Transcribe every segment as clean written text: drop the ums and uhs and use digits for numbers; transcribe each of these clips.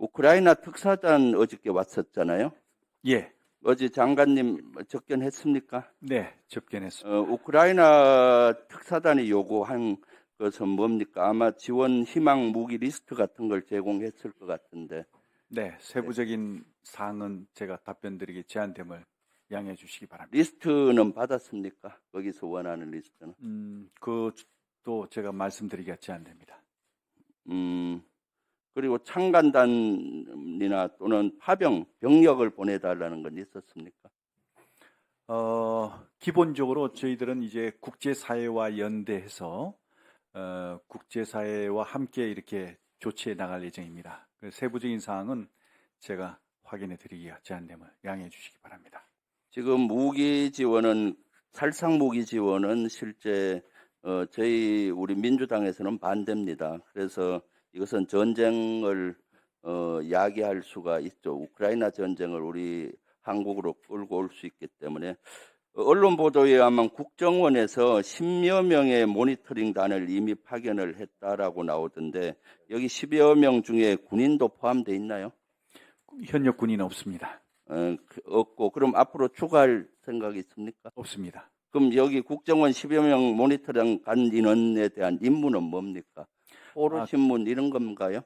우크라이나 특사단 어저께 왔었잖아요. 예, 어제 장관님 접견했습니까? 네, 접견했습니다. 우크라이나 특사단이 요구한 것은 뭡니까? 아마 지원 희망 무기 리스트 같은 걸 제공했을 것 같은데. 네, 세부적인 사항은 제가 답변드리기 제한됨을 양해해 주시기 바랍니다. 리스트는 받았습니까? 거기서 원하는 리스트는. 그것도 제가 말씀드리기가 제한됩니다. 그리고 창간단이나 또는 파병, 병력을 보내달라는 건 있었습니까? 기본적으로 저희들은 이제 국제사회와 연대해서 국제사회와 함께 이렇게 조치해 나갈 예정입니다. 세부적인 사항은 제가 확인해 드리기가 제한됨을 양해해 주시기 바랍니다. 지금 무기 지원은 살상 무기 지원은 실제 우리 민주당에서는 반대입니다. 그래서 이것은 전쟁을 야기할 수가 있죠. 우크라이나 전쟁을 우리 한국으로 끌고 올 수 있기 때문에 언론 보도에 의하면 국정원에서 10여 명의 모니터링단을 이미 파견을 했다라고 나오던데 여기 10여 명 중에 군인도 포함되어 있나요? 현역 군인은 없습니다. 없고 그럼 앞으로 추가할 생각이 있습니까? 없습니다. 그럼 여기 국정원 10여 명 모니터링 간 인원에 대한 임무는 뭡니까? 포로신문 이런 건가요?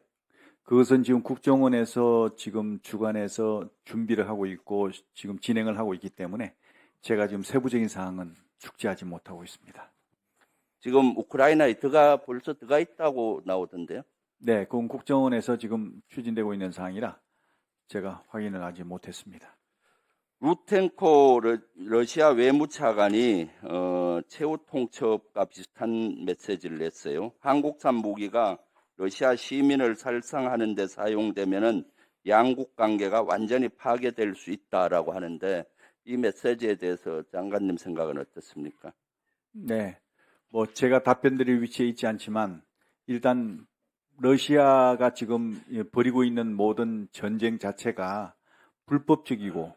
그것은 지금 국정원에서 지금 주관해서 준비를 하고 있고 지금 진행을 하고 있기 때문에 제가 지금 세부적인 사항은 숙지하지 못하고 있습니다. 지금 우크라이나에 벌써 들어가 있다고 나오던데요? 네, 그건 국정원에서 지금 추진되고 있는 사항이라 제가 확인을 아직 못했습니다. 루텐코 러시아 외무차관이 최후 통첩과 비슷한 메시지를 냈어요. 한국산 무기가 러시아 시민을 살상하는 데 사용되면은 양국 관계가 완전히 파괴될 수 있다라고 하는데 이 메시지에 대해서 장관님 생각은 어떻습니까? 네, 뭐 제가 답변드릴 위치에 있지 않지만 일단 러시아가 지금 벌이고 있는 모든 전쟁 자체가 불법적이고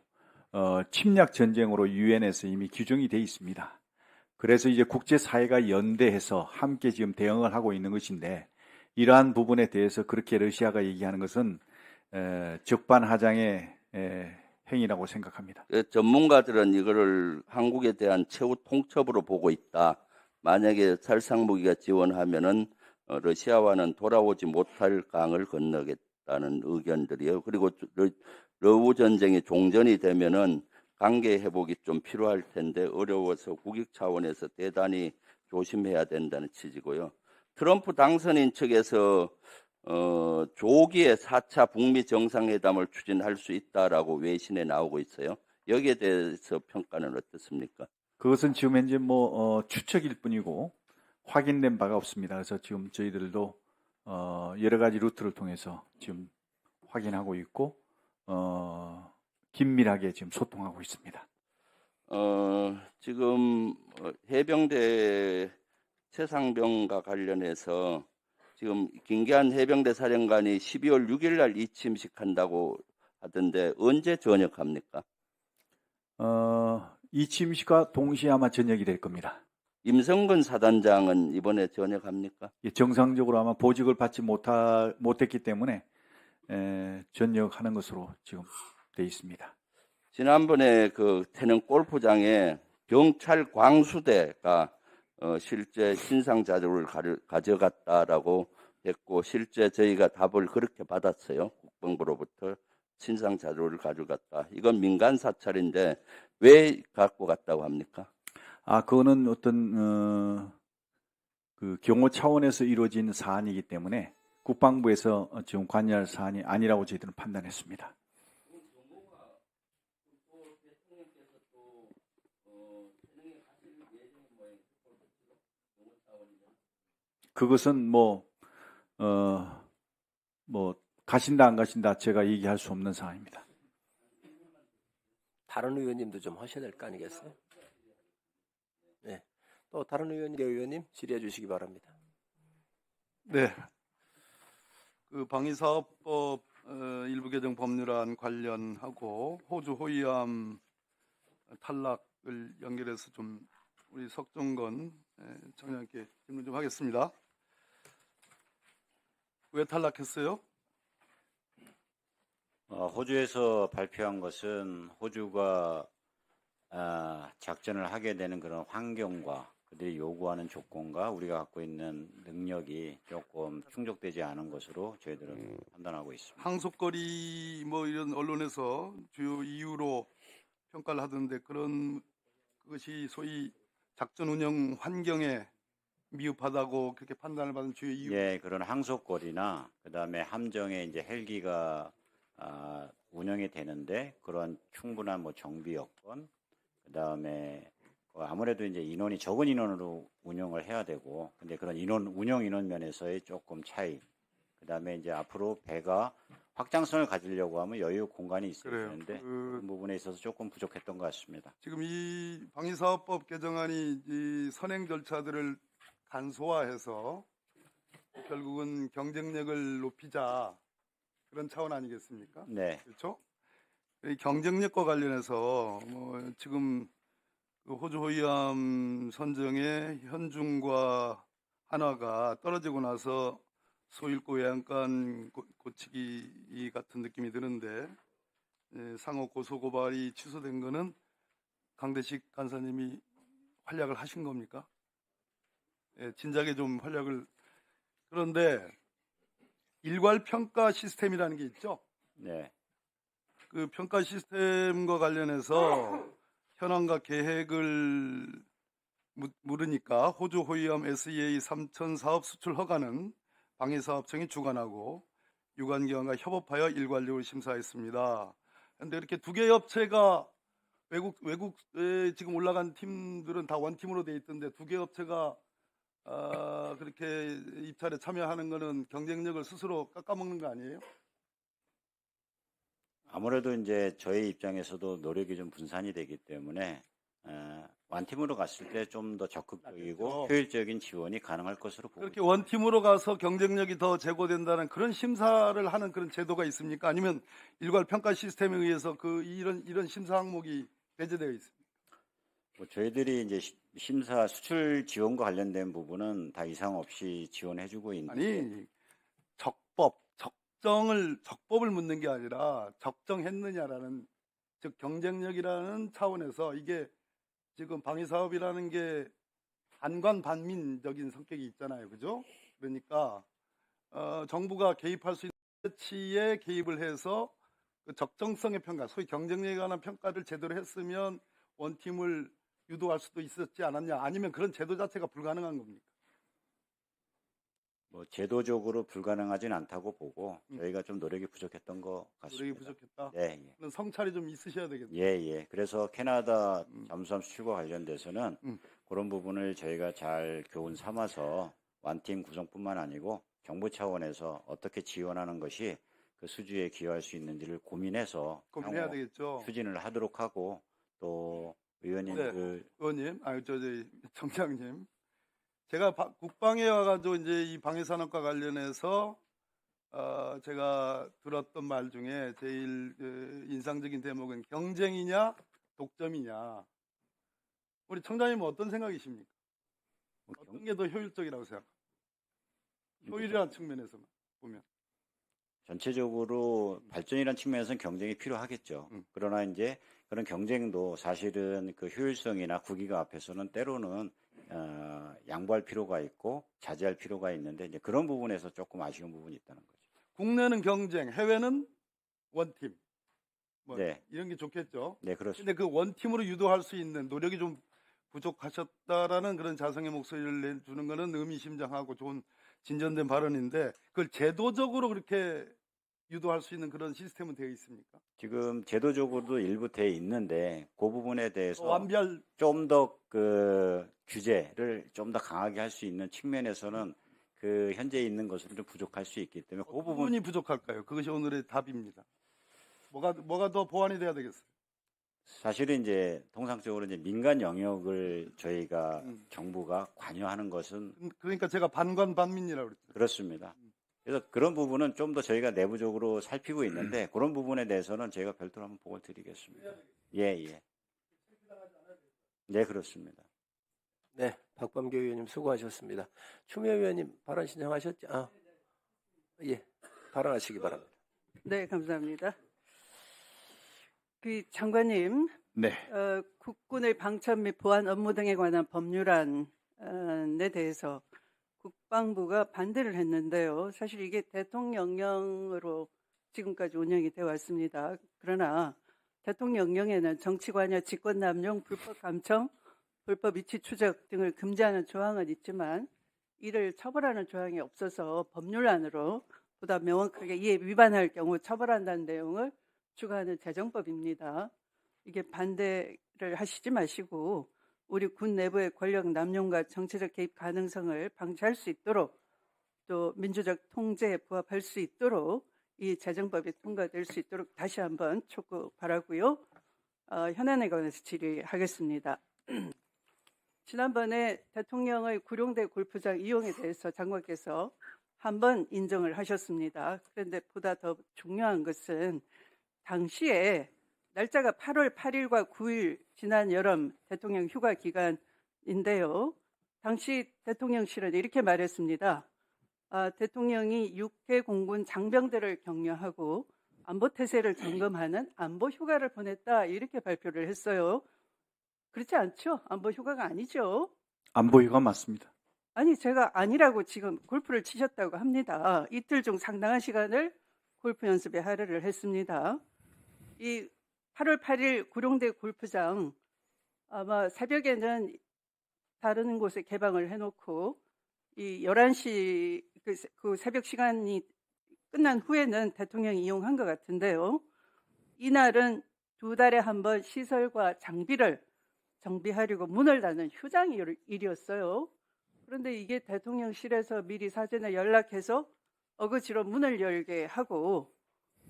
침략 전쟁으로 유엔에서 이미 규정이 돼 있습니다. 그래서 이제 국제사회가 연대해서 함께 지금 대응을 하고 있는 것인데 이러한 부분에 대해서 그렇게 러시아가 얘기하는 것은 적반하장의 행위라고 생각합니다. 전문가들은 이거를 한국에 대한 최후 통첩으로 보고 있다. 만약에 살상무기가 지원하면은 러시아와는 돌아오지 못할 강을 건너겠다는 의견들이에요. 그리고 러우 전쟁이 종전이 되면은 관계 회복이 좀 필요할 텐데 어려워서 국익 차원에서 대단히 조심해야 된다는 취지고요. 트럼프 당선인 측에서 조기에 4차 북미 정상회담을 추진할 수 있다라고 외신에 나오고 있어요. 여기에 대해서 평가는 어떻습니까? 그것은 지금 현재 추측일 뿐이고 확인된 바가 없습니다. 그래서 지금 저희들도 여러 가지 루트를 통해서 지금 확인하고 있고 긴밀하게 지금 소통하고 있습니다. 지금 해병대 최상병과 관련해서 지금 김기한 해병대 사령관이 12월 6일 날 이취임식한다고 하던데 언제 전역합니까? 이취임식과 동시에 아마 전역이 될 겁니다. 임성근 사단장은 이번에 전역합니까? 정상적으로 아마 보직을 받지 못했기 때문에 전역하는 것으로 지금 돼 있습니다. 지난번에 그 태릉 골프장에 경찰 광수대가 실제 신상 자료를 가져갔다라고 했고 실제 저희가 답을 그렇게 받았어요. 국방부로부터 신상 자료를 가져갔다. 이건 민간 사찰인데 왜 갖고 갔다고 합니까? 그거는 어떤 그 경호 차원에서 이루어진 사안이기 때문에 국방부에서 지금 관여할 사안이 아니라고 저희들은 판단했습니다. 그것은 가신다 안 가신다 제가 얘기할 수 없는 사안입니다. 다른 의원님도 좀 하셔야 될 거 아니겠어요? 네. 또 다른 의원님 질의해 주시기 바랍니다. 네. 그 방위사업법 일부 개정 법률안 관련하고 호주 호위함 탈락을 연결해서 좀 우리 석정건 청장님께 질문 좀 하겠습니다. 왜 탈락했어요? 호주에서 발표한 것은 호주가 작전을 하게 되는 그런 환경과 그들이 요구하는 조건과 우리가 갖고 있는 능력이 조금 충족되지 않은 것으로 저희들은 판단하고 있습니다. 항속거리 뭐 이런 언론에서 주요 이유로 평가를 하던데 그런 것이 소위 작전 운영 환경에 미흡하다고 그렇게 판단을 받은 주요 이유. 예, 그런 항속거리나 그다음에 함정에 이제 헬기가 운영이 되는데 그런 충분한 뭐 정비 여건, 그다음에 아무래도 이제 인원이 적은 인원으로 운영을 해야 되고, 근데 그런 운영 인원 면에서의 조금 차이, 그다음에 이제 앞으로 배가 확장성을 가지려고 하면 여유 공간이 있어야 그래요. 되는데 그 부분에 있어서 조금 부족했던 것 같습니다. 지금 이 방위사업법 개정안이 이 선행 절차들을 간소화해서 결국은 경쟁력을 높이자 그런 차원 아니겠습니까? 네, 그렇죠? 이 경쟁력과 관련해서 뭐 지금 그 호주 호위함 선정에 현중과 한화가 떨어지고 나서 소잃고 외양간 고치기 같은 느낌이 드는데 상호 고소 고발이 취소된 거는 강대식 간사님이 활약을 하신 겁니까? 진작에 좀 활약을. 그런데 일괄 평가 시스템이라는 게 있죠. 네. 그 평가 시스템과 관련해서 현황과 계획을 물으니까 호주 호위함 SEA 3000 사업 수출 허가는 방위사업청이 주관하고 유관기관과 협업하여 일괄적으로 심사했습니다. 그런데 이렇게 두 개의 업체가 외국에 지금 올라간 팀들은 다 원팀으로 돼 있던데 두 개의 업체가 그렇게 입찰에 참여하는 거는 경쟁력을 스스로 깎아먹는 거 아니에요? 아무래도 이제 저희 입장에서도 노력이 좀 분산이 되기 때문에 완팀으로 갔을 때 좀 더 적극적이고 맞죠. 효율적인 지원이 가능할 것으로 보고 그렇게 원팀으로 가서 경쟁력이 더 제고된다는 그런 심사를 하는 그런 제도가 있습니까? 아니면 일괄 평가 시스템에 의해서 이런 심사 항목이 배제되어 있습니까? 뭐 저희들이 이제 심사 수출 지원과 관련된 부분은 다 이상 없이 지원해주고 있는데 아니 적법을 묻는 게 아니라 적정했느냐라는, 즉 경쟁력이라는 차원에서 이게 지금 방위사업이라는 게 반관반민적인 성격이 있잖아요, 그죠? 그러니까 정부가 개입할 수 있는 조치에 개입을 해서 그 적정성의 평가, 소위 경쟁력에 관한 평가를 제대로 했으면 원팀을 유도할 수도 있었지 않았냐, 아니면 그런 제도 자체가 불가능한 겁니까? 뭐 제도적으로 불가능하진 않다고 보고 저희가 좀 노력이 부족했던 것 같습니다. 노력이 부족했다. 네, 예. 그런 성찰이 좀 있으셔야 되겠네요. 예, 예. 그래서 캐나다 잠수함 수출과 관련돼서는 음. 그런 부분을 저희가 잘 교훈 삼아서 완팀 구성뿐만 아니고 정부 차원에서 어떻게 지원하는 것이 그 수주에 기여할 수 있는지를 고민해서 고민해야 향후 되겠죠. 추진을 하도록 하고, 또 의원님 네. 의원님, 정장님, 제가 국방에 와가지고 이제 이 방위산업과 관련해서 제가 들었던 말 중에 제일 인상적인 대목은 경쟁이냐 독점이냐. 우리 청장님은 어떤 생각이십니까? 어떤 게 더 효율적이라고 생각합니까? 효율이라는 측면에서만 보면. 전체적으로 발전이라는 측면에서는 경쟁이 필요하겠죠. 그러나 이제 그런 경쟁도 사실은 그 효율성이나 국익 앞에서는 때로는 양보할 필요가 있고 자제할 필요가 있는데 이제 그런 부분에서 조금 아쉬운 부분이 있다는 거죠. 국내는 경쟁, 해외는 원팀. 뭐 네. 이런 게 좋겠죠. 네, 그렇습니다. 근데 그 원팀으로 유도할 수 있는 노력이 좀 부족하셨다라는 그런 자성의 목소리를 내주는 것은 의미심장하고 좋은 진전된 발언인데, 그걸 제도적으로 그렇게 유도할 수 있는 그런 시스템은 되어 있습니까? 지금 제도적으로도 일부 돼 있는데 그 부분에 대해서 완비할 좀 더 그 규제를 좀 더 강하게 할 수 있는 측면에서는 그 현재 있는 것으로 좀 부족할 수 있기 때문에 그 부분 부분이 부족할까요? 그것이 오늘의 답입니다. 뭐가 더 보완이 돼야 되겠어요? 사실은 이제 통상적으로 이제 민간 영역을 저희가 정부가 관여하는 것은 그러니까 제가 반관반민이라고 그랬죠. 그렇습니다. 그래서 그런 부분은 좀 더 저희가 내부적으로 살피고 있는데 그런 부분에 대해서는 저희가 별도로 한번 보고를 드리겠습니다. 예, 예. 네, 그렇습니다. 네, 박범계 의원님 수고하셨습니다. 추미애 의원님 발언 신청하셨죠? 예, 발언하시기 바랍니다. 네, 감사합니다. 그 장관님, 네. 국군의 방첩 및 보안 업무 등에 관한 법률안에 대해서 국방부가 반대를 했는데요. 사실 이게 대통령령으로 지금까지 운영이 되어 왔습니다. 그러나 대통령령에는 정치관여, 직권남용, 불법 감청, 불법 위치 추적 등을 금지하는 조항은 있지만 이를 처벌하는 조항이 없어서 법률안으로 보다 명확하게 이에 위반할 경우 처벌한다는 내용을 추가하는 제정법입니다. 이게 반대를 하시지 마시고 우리 군 내부의 권력 남용과 정치적 개입 가능성을 방지할 수 있도록 또 민주적 통제에 부합할 수 있도록 이 제정법이 통과될 수 있도록 다시 한번 촉구 바라고요. 현안에 관해서 질의하겠습니다. 지난번에 대통령의 구룡대 골프장 이용에 대해서 장관께서 한번 인정을 하셨습니다. 그런데 보다 더 중요한 것은 당시에 날짜가 8월 8일과 9일 지난 여름 대통령 휴가 기간인데요. 당시 대통령실은 이렇게 말했습니다. 대통령이 6개 공군 장병들을 격려하고 안보태세를 점검하는 안보휴가를 보냈다 이렇게 발표를 했어요. 그렇지 않죠? 안보휴가가 아니죠. 안보휴가 맞습니다. 아니 제가 아니라고 지금 골프를 치셨다고 합니다. 이틀 중 상당한 시간을 골프 연습에 할애를 했습니다. 이 8월 8일 구룡대 골프장 아마 새벽에는 다른 곳에 개방을 해놓고 이 11시 그 새벽 시간이 끝난 후에는 대통령이 이용한 것 같은데요. 이날은 2달에 한 번 시설과 장비를 정비하려고 문을 닫는 휴장 일이었어요. 그런데 이게 대통령실에서 미리 사전에 연락해서 어거지로 문을 열게 하고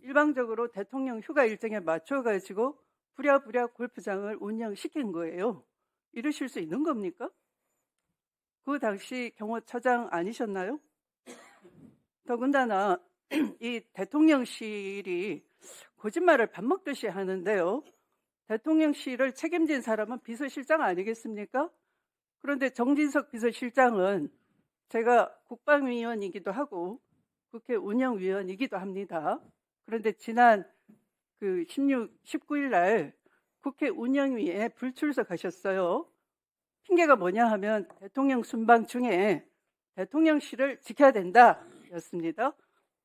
일방적으로 대통령 휴가 일정에 맞춰가지고 부랴부랴 골프장을 운영시킨 거예요. 이러실 수 있는 겁니까? 그 당시 경호처장 아니셨나요? 더군다나 이 대통령실이 거짓말을 밥 먹듯이 하는데요. 대통령실을 책임진 사람은 비서실장 아니겠습니까? 그런데 정진석 비서실장은 제가 국방위원이기도 하고 국회 운영위원이기도 합니다. 그런데 지난 19일 날 국회 운영위에 불출석하셨어요. 핑계가 뭐냐 하면 대통령 순방 중에 대통령실을 지켜야 된다 였습니다.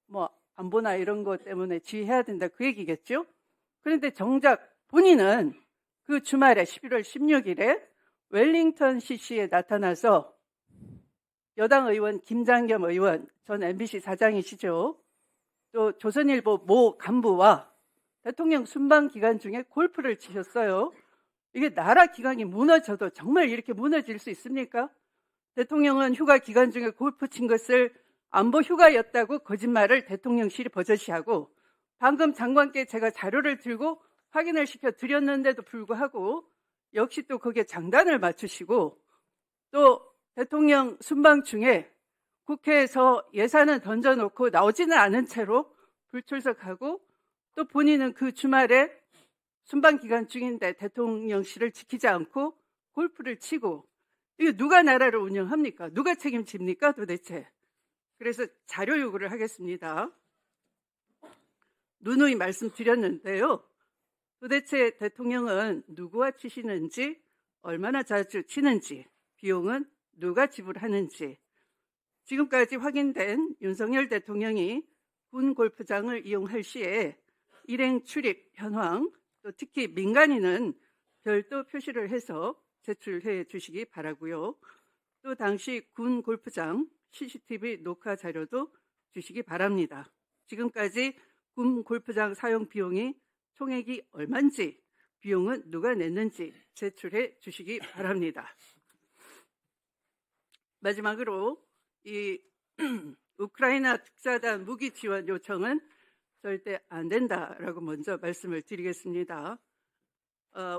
뭐 안보나 이런 것 때문에 지휘해야 된다 그 얘기겠죠. 그런데 정작 본인은 그 주말에 11월 16일에 웰링턴 CC에 나타나서 여당 의원 김장겸 의원, 전 MBC 사장이시죠. 또 조선일보 모 간부와 대통령 순방 기간 중에 골프를 치셨어요. 이게 나라 기강이 무너져도 정말 이렇게 무너질 수 있습니까? 대통령은 휴가 기간 중에 골프 친 것을 안보 휴가였다고 거짓말을 대통령실이 버젓이하고 방금 장관께 제가 자료를 들고 확인을 시켜 드렸는데도 불구하고 역시 또 거기에 장단을 맞추시고 또 대통령 순방 중에 국회에서 예산을 던져놓고 나오지는 않은 채로 불출석하고 또 본인은 그 주말에 순방 기간 중인데 대통령실을 지키지 않고 골프를 치고 이거 누가 나라를 운영합니까? 누가 책임집니까 도대체? 그래서 자료 요구를 하겠습니다. 누누이 말씀드렸는데요. 도대체 대통령은 누구와 치시는지, 얼마나 자주 치는지, 비용은 누가 지불하는지, 지금까지 확인된 윤석열 대통령이 군 골프장을 이용할 시에 일행 출입 현황, 또 특히 민간인은 별도 표시를 해서 제출해 주시기 바라고요. 또 당시 군 골프장 CCTV 녹화 자료도 주시기 바랍니다. 지금까지 군 골프장 사용 비용이 총액이 얼마인지, 비용은 누가 냈는지 제출해 주시기 바랍니다. 마지막으로 이 우크라이나 특사단 무기 지원 요청은 절대 안 된다라고 먼저 말씀을 드리겠습니다.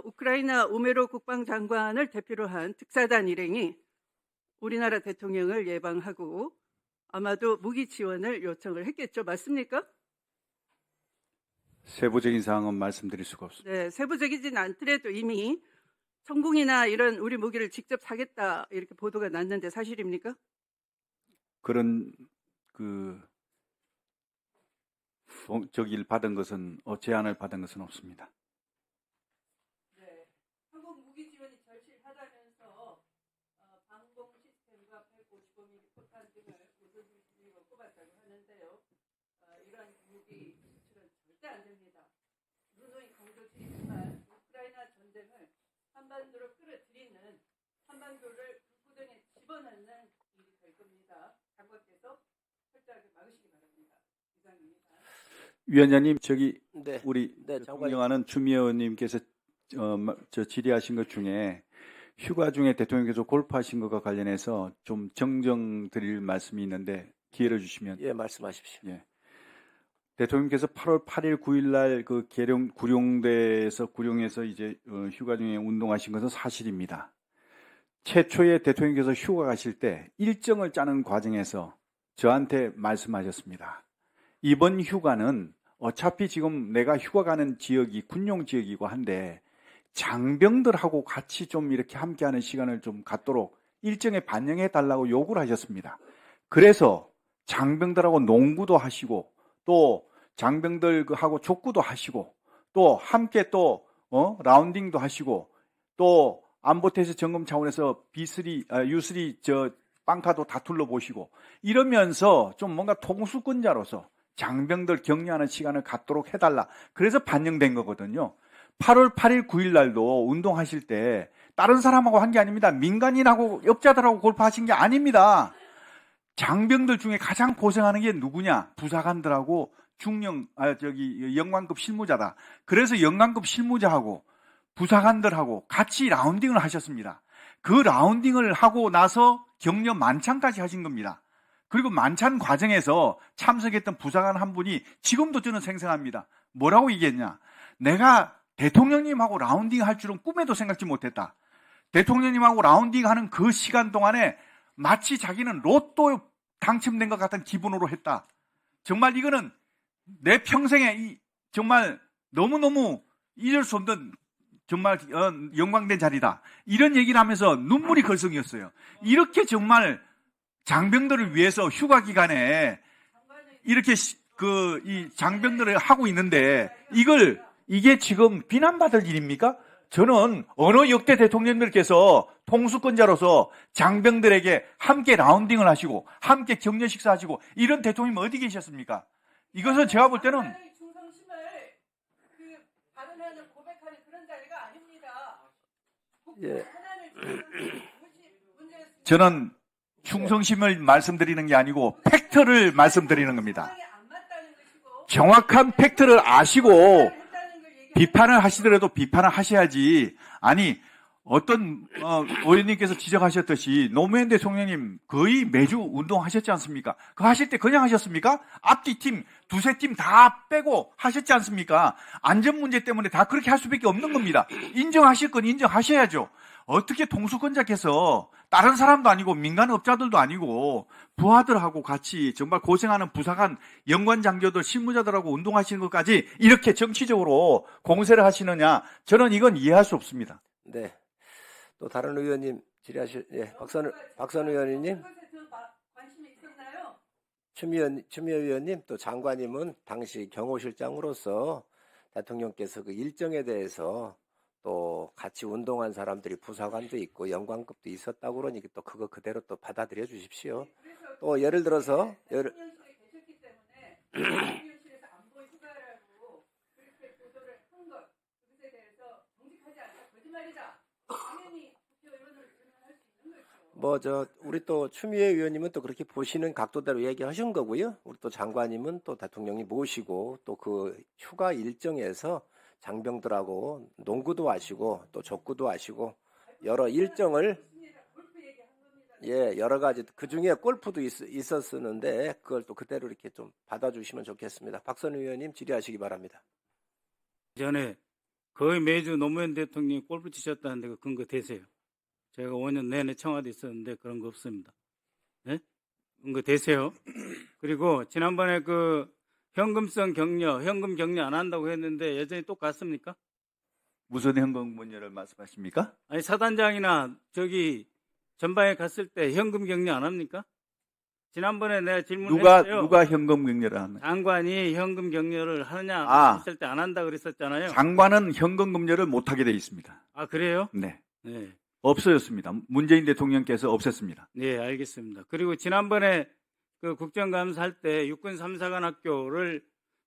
우크라이나 우메로 국방장관을 대표로 한 특사단 일행이 우리나라 대통령을 예방하고 아마도 무기 지원을 요청을 했겠죠. 맞습니까? 세부적인 사항은 말씀드릴 수가 없습니다. 네, 세부적이진 않더라도 이미 성공이나 이런 우리 무기를 직접 사겠다 이렇게 보도가 났는데 사실입니까? 그런 저기를 받은 것은 제안을 받은 것은 없습니다. 누누이 강조드리지만 우크라이나 전쟁을 한반도로 끌어들이는 한반도를 불구덩이에 집어넣는 일이 될 겁니다. 장관께서 철저하게 막으시기 바랍니다. 이상입니다. 위원장님, 저기 네. 우리 네, 장관님. 존경하는 추미애 의원님께서 저 질의하신 것 중에 휴가 중에 대통령께서 골프하신 것과 관련해서 좀 정정 드릴 말씀이 있는데 기회를 주시면. 예, 말씀하십시오. 예. 대통령께서 8월 8일, 9일 날 그 구룡에서 이제 휴가 중에 운동하신 것은 사실입니다. 최초에 대통령께서 휴가 가실 때 일정을 짜는 과정에서 저한테 말씀하셨습니다. 이번 휴가는 어차피 지금 내가 휴가 가는 지역이 군용 지역이고 한데 장병들하고 같이 좀 이렇게 함께하는 시간을 좀 갖도록 일정에 반영해 달라고 요구를 하셨습니다. 그래서 장병들하고 농구도 하시고 또 장병들하고 족구도 하시고 또 함께 또 라운딩도 하시고 또 안보태세 점검 차원에서 U3 저 빵카도 다 둘러보시고 이러면서 좀 뭔가 통수권자로서 장병들 격려하는 시간을 갖도록 해달라. 그래서 반영된 거거든요. 8월 8일, 9일 날도 운동하실 때 다른 사람하고 한 게 아닙니다. 민간인하고 업자들하고 골프하신 게 아닙니다. 장병들 중에 가장 고생하는 게 누구냐? 부사관들하고 영관급 실무자다. 그래서 영관급 실무자하고 부사관들하고 같이 라운딩을 하셨습니다. 그 라운딩을 하고 나서 격려 만찬까지 하신 겁니다. 그리고 만찬 과정에서 참석했던 부사관 한 분이 지금도 저는 생생합니다. 뭐라고 얘기했냐? 내가 대통령님하고 라운딩 할 줄은 꿈에도 생각지 못했다. 대통령님하고 라운딩 하는 그 시간 동안에 마치 자기는 로또 당첨된 것 같은 기분으로 했다. 정말 이거는 내 평생에 정말 너무너무 잊을 수 없는 정말 영광된 자리다. 이런 얘기를 하면서 눈물이 걸성이었어요. 이렇게 정말 장병들을 위해서 휴가 기간에 이렇게 이 장병들을 하고 있는데 이게 지금 비난받을 일입니까? 저는 어느 역대 대통령들께서 통수권자로서 장병들에게 함께 라운딩을 하시고 함께 격려 식사하시고 이런 대통령이 어디 계셨습니까? 이것은 제가 볼 때는 충성심을 발언하는 고백하는 그런 자리가 아닙니다. 예. 저는 충성심을 말씀드리는 게 아니고 팩트를 말씀드리는 겁니다. 정확한 팩트를 아시고 비판을 하시더라도 비판을 하셔야지. 아니 어떤 의원님께서 지적하셨듯이 노무현 대통령님 거의 매주 운동하셨지 않습니까? 그거 하실 때 그냥 하셨습니까? 앞뒤 팀, 두세 팀 다 빼고 하셨지 않습니까? 안전 문제 때문에 다 그렇게 할 수밖에 없는 겁니다. 인정하실 건 인정하셔야죠. 어떻게 통수권자께서 다른 사람도 아니고 민간업자들도 아니고 부하들하고 같이 정말 고생하는 부사관, 연관장교들, 실무자들하고 운동하시는 것까지 이렇게 정치적으로 공세를 하시느냐? 저는 이건 이해할 수 없습니다. 네. 또 다른 의원님 질의하실, 예, 박선우 의원님, 관심이 있었나요? 추미애 의원님, 또 장관님은 당시 경호실장으로서 대통령께서 그 일정에 대해서 또 같이 운동한 사람들이 부사관도 있고 영관급도 있었다고 그러니까 또 그거 그대로 또 받아들여 주십시오. 또 예를 들어서 대통령실에 계셨기 때문에 대통령실에서 안보 휴가라고 그렇게 보도를 한 것, 그것에 대해서 정직하지 않다, 거짓말이다. 당연히 국회의원을 의논할 수 있는 거죠. 우리 또 추미애 의원님은 또 그렇게 보시는 각도대로 얘기하신 거고요. 우리 또 장관님은 또 대통령이 모시고 또 그 휴가 일정에서 장병들하고 농구도 하시고 또 족구도 하시고 여러 일정을 여러 가지 그 중에 골프도 있었었는데 그걸 또 그대로 이렇게 좀 받아주시면 좋겠습니다. 박선우 의원님 질의하시기 바랍니다. 전에 거의 매주 노무현 대통령이 골프 치셨다는데 그 근거 되세요? 제가 5년 내내 청와대에 있었는데 그런 거 없습니다. 네? 근거 되세요? 그리고 지난번에 그 현금 격려 안 한다고 했는데 여전히 똑같습니까? 무슨 현금 문제를 말씀하십니까? 아니 사단장이나 저기 전방에 갔을 때 현금 격려 안 합니까? 지난번에 내가 질문했어요. 누가 현금 격려를 하는? 장관이 현금 격려를 하느냐 했을 때 안 한다 그랬었잖아요. 장관은 현금 격려를 못 하게 돼 있습니다. 아 그래요? 네. 네. 없어졌습니다. 문재인 대통령께서 없앴습니다. 네, 알겠습니다. 그리고 지난번에 그 국정감사할 때 육군 3사관 학교를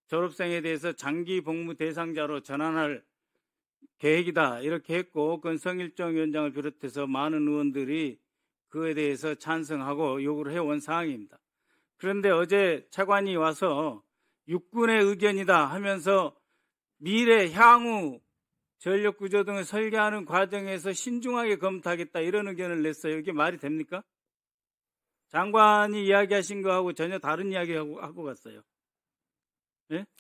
졸업생에 대해서 장기 복무 대상자로 전환할 계획이다 이렇게 했고, 그건 성일정 위원장을 비롯해서 많은 의원들이 그에 대해서 찬성하고 요구를 해온 사항입니다. 그런데 어제 차관이 와서 육군의 의견이다 하면서 미래 향후 전력 구조 등을 설계하는 과정에서 신중하게 검토하겠다 이런 의견을 냈어요. 이게 말이 됩니까? 장관이 이야기하신 거하고 전혀 다른 이야기하고 갔어요.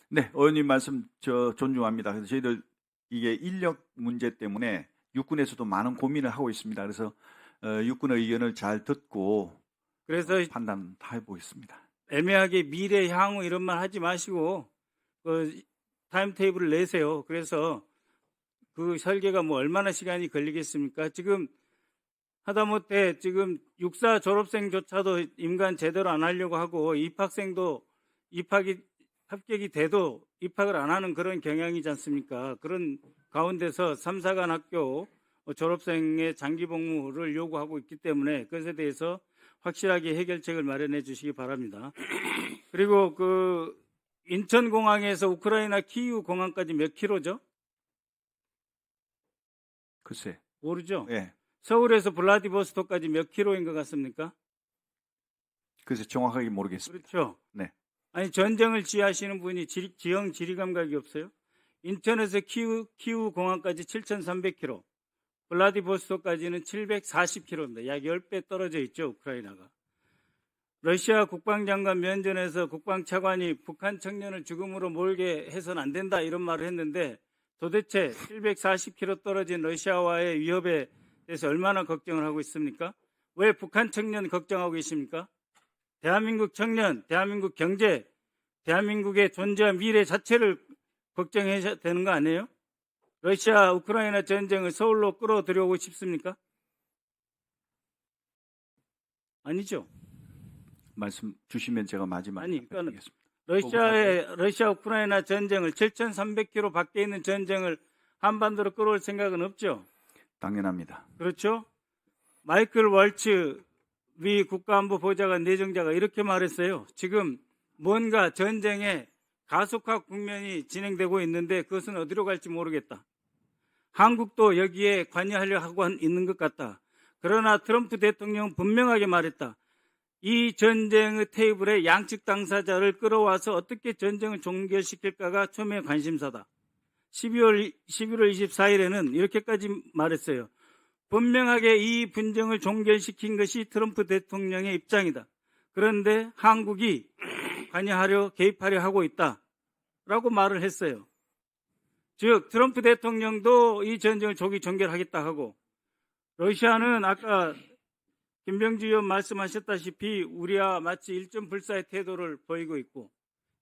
네, 의원님 말씀 존중합니다. 그래서 저희들 이게 인력 문제 때문에 육군에서도 많은 고민을 하고 있습니다. 그래서 육군의 의견을 잘 듣고 그래서 판단 다 해보겠습니다. 애매하게 미래 향후 이런 말 하지 마시고 그 타임테이블을 내세요. 그래서 그 설계가 뭐 얼마나 시간이 걸리겠습니까? 지금 하다못해 지금 육사 졸업생조차도 임관 제대로 안 하려고 하고 입학생도 합격이 돼도 입학을 안 하는 그런 경향이지 않습니까? 그런 가운데서 3, 4간 학교 졸업생의 장기 복무를 요구하고 있기 때문에 그것에 대해서 확실하게 해결책을 마련해 주시기 바랍니다. 그리고 그 인천공항에서 우크라이나 키이우 공항까지 몇 킬로죠? 글쎄, 모르죠? 예, 서울에서 블라디보스토크까지 몇 킬로인 것 같습니까? 글쎄 정확하게 모르겠습니다. 그렇죠? 네. 아니 전쟁을 지휘하시는 분이 지형 지리 감각이 없어요? 인천에서 키우 공항까지 7,300km, 블라디보스토크까지는 740km입니다. 약 10배 떨어져 있죠, 우크라이나가. 러시아 국방장관 면전에서 국방차관이 북한 청년을 죽음으로 몰게 해서는 안 된다 이런 말을 했는데 도대체 740km 떨어진 러시아와의 위협에 대해서 얼마나 걱정을 하고 있습니까? 왜 북한 청년 걱정하고 계십니까? 대한민국 청년, 대한민국 경제, 대한민국의 존재와 미래 자체를 걱정해야 되는 거 아니에요? 러시아 우크라이나 전쟁을 서울로 끌어들여오고 싶습니까? 아니죠. 말씀 주시면 제가 마지막에 아니, 그러니까 답변드리겠습니다. 러시아 우크라이나 전쟁을 7,300km 밖에 있는 전쟁을 한반도로 끌어올 생각은 없죠. 당연합니다. 그렇죠? 마이클 월츠 미 국가안보 보좌관 내정자가 이렇게 말했어요. 지금 뭔가 전쟁의 가속화 국면이 진행되고 있는데 그것은 어디로 갈지 모르겠다. 한국도 여기에 관여하려 하고 있는 것 같다. 그러나 트럼프 대통령은 분명하게 말했다. 이 전쟁의 테이블에 양측 당사자를 끌어와서 어떻게 전쟁을 종결시킬까가 초미의 관심사다. 11월 24일에는 이렇게까지 말했어요. 분명하게 이 분쟁을 종결시킨 것이 트럼프 대통령의 입장이다. 그런데 한국이 관여하려 개입하려 하고 있다. 라고 말을 했어요. 즉 트럼프 대통령도 이 전쟁을 조기 종결하겠다 하고 러시아는 아까 김병주 의원 말씀하셨다시피 우리와 마치 일점 불사의 태도를 보이고 있고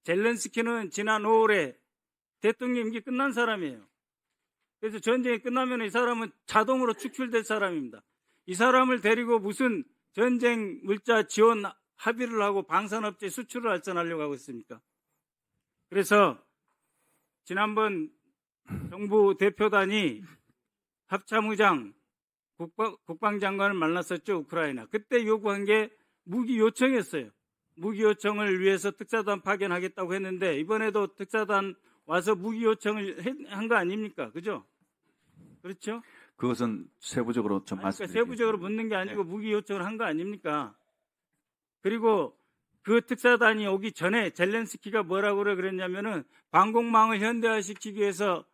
젤렌스키는 지난 5월에 대통령 임기 끝난 사람이에요. 그래서 전쟁이 끝나면 이 사람은 자동으로 축출될 사람입니다. 이 사람을 데리고 무슨 전쟁 물자 지원 합의를 하고 방산업체 수출을 알선하려고 하고 있습니까? 그래서 지난번 정부 대표단이 합참의장 국방장관을 만났었죠, 우크라이나. 그때 요구한 게 무기 요청이었어요. 무기 요청을 위해서 특사단 파견하겠다고 했는데 이번에도 특사단 와서 무기 요청을 한 거 아닙니까? 그죠? 그렇죠? 그것은 세부적으로 좀 그러니까 말씀드리겠습니다. 세부적으로 묻는 게 아니고 무기 요청을 한 거 아닙니까? 그리고 그 특사단이 오기 전에 젤렌스키가 뭐라고 그랬냐면은 방공망을 현대화시키기 위해서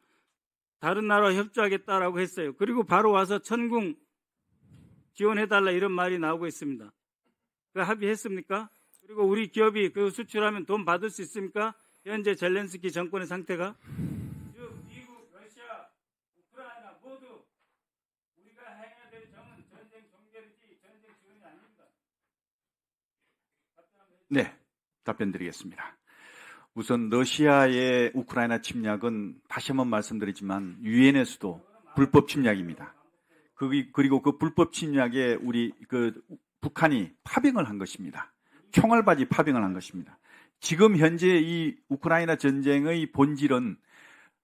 다른 나라와 협조하겠다라고 했어요. 그리고 바로 와서 천궁 지원해달라 이런 말이 나오고 있습니다. 그 합의했습니까? 그리고 우리 기업이 그 수출하면 돈 받을 수 있습니까? 현재 젤렌스키 정권의 상태가? 즉 미국, 러시아, 우크라이나 모두 우리가 해야 될 점은 전쟁 종결이지 전쟁 지원이 아닙니다. 네, 답변드리겠습니다. 우선 러시아의 우크라이나 침략은 다시 한번 말씀드리지만 유엔에서도 불법 침략입니다. 그리고 그 불법 침략에 북한이 파병을 한 것입니다. 총알바지 파병을 한 것입니다. 지금 현재 이 우크라이나 전쟁의 본질은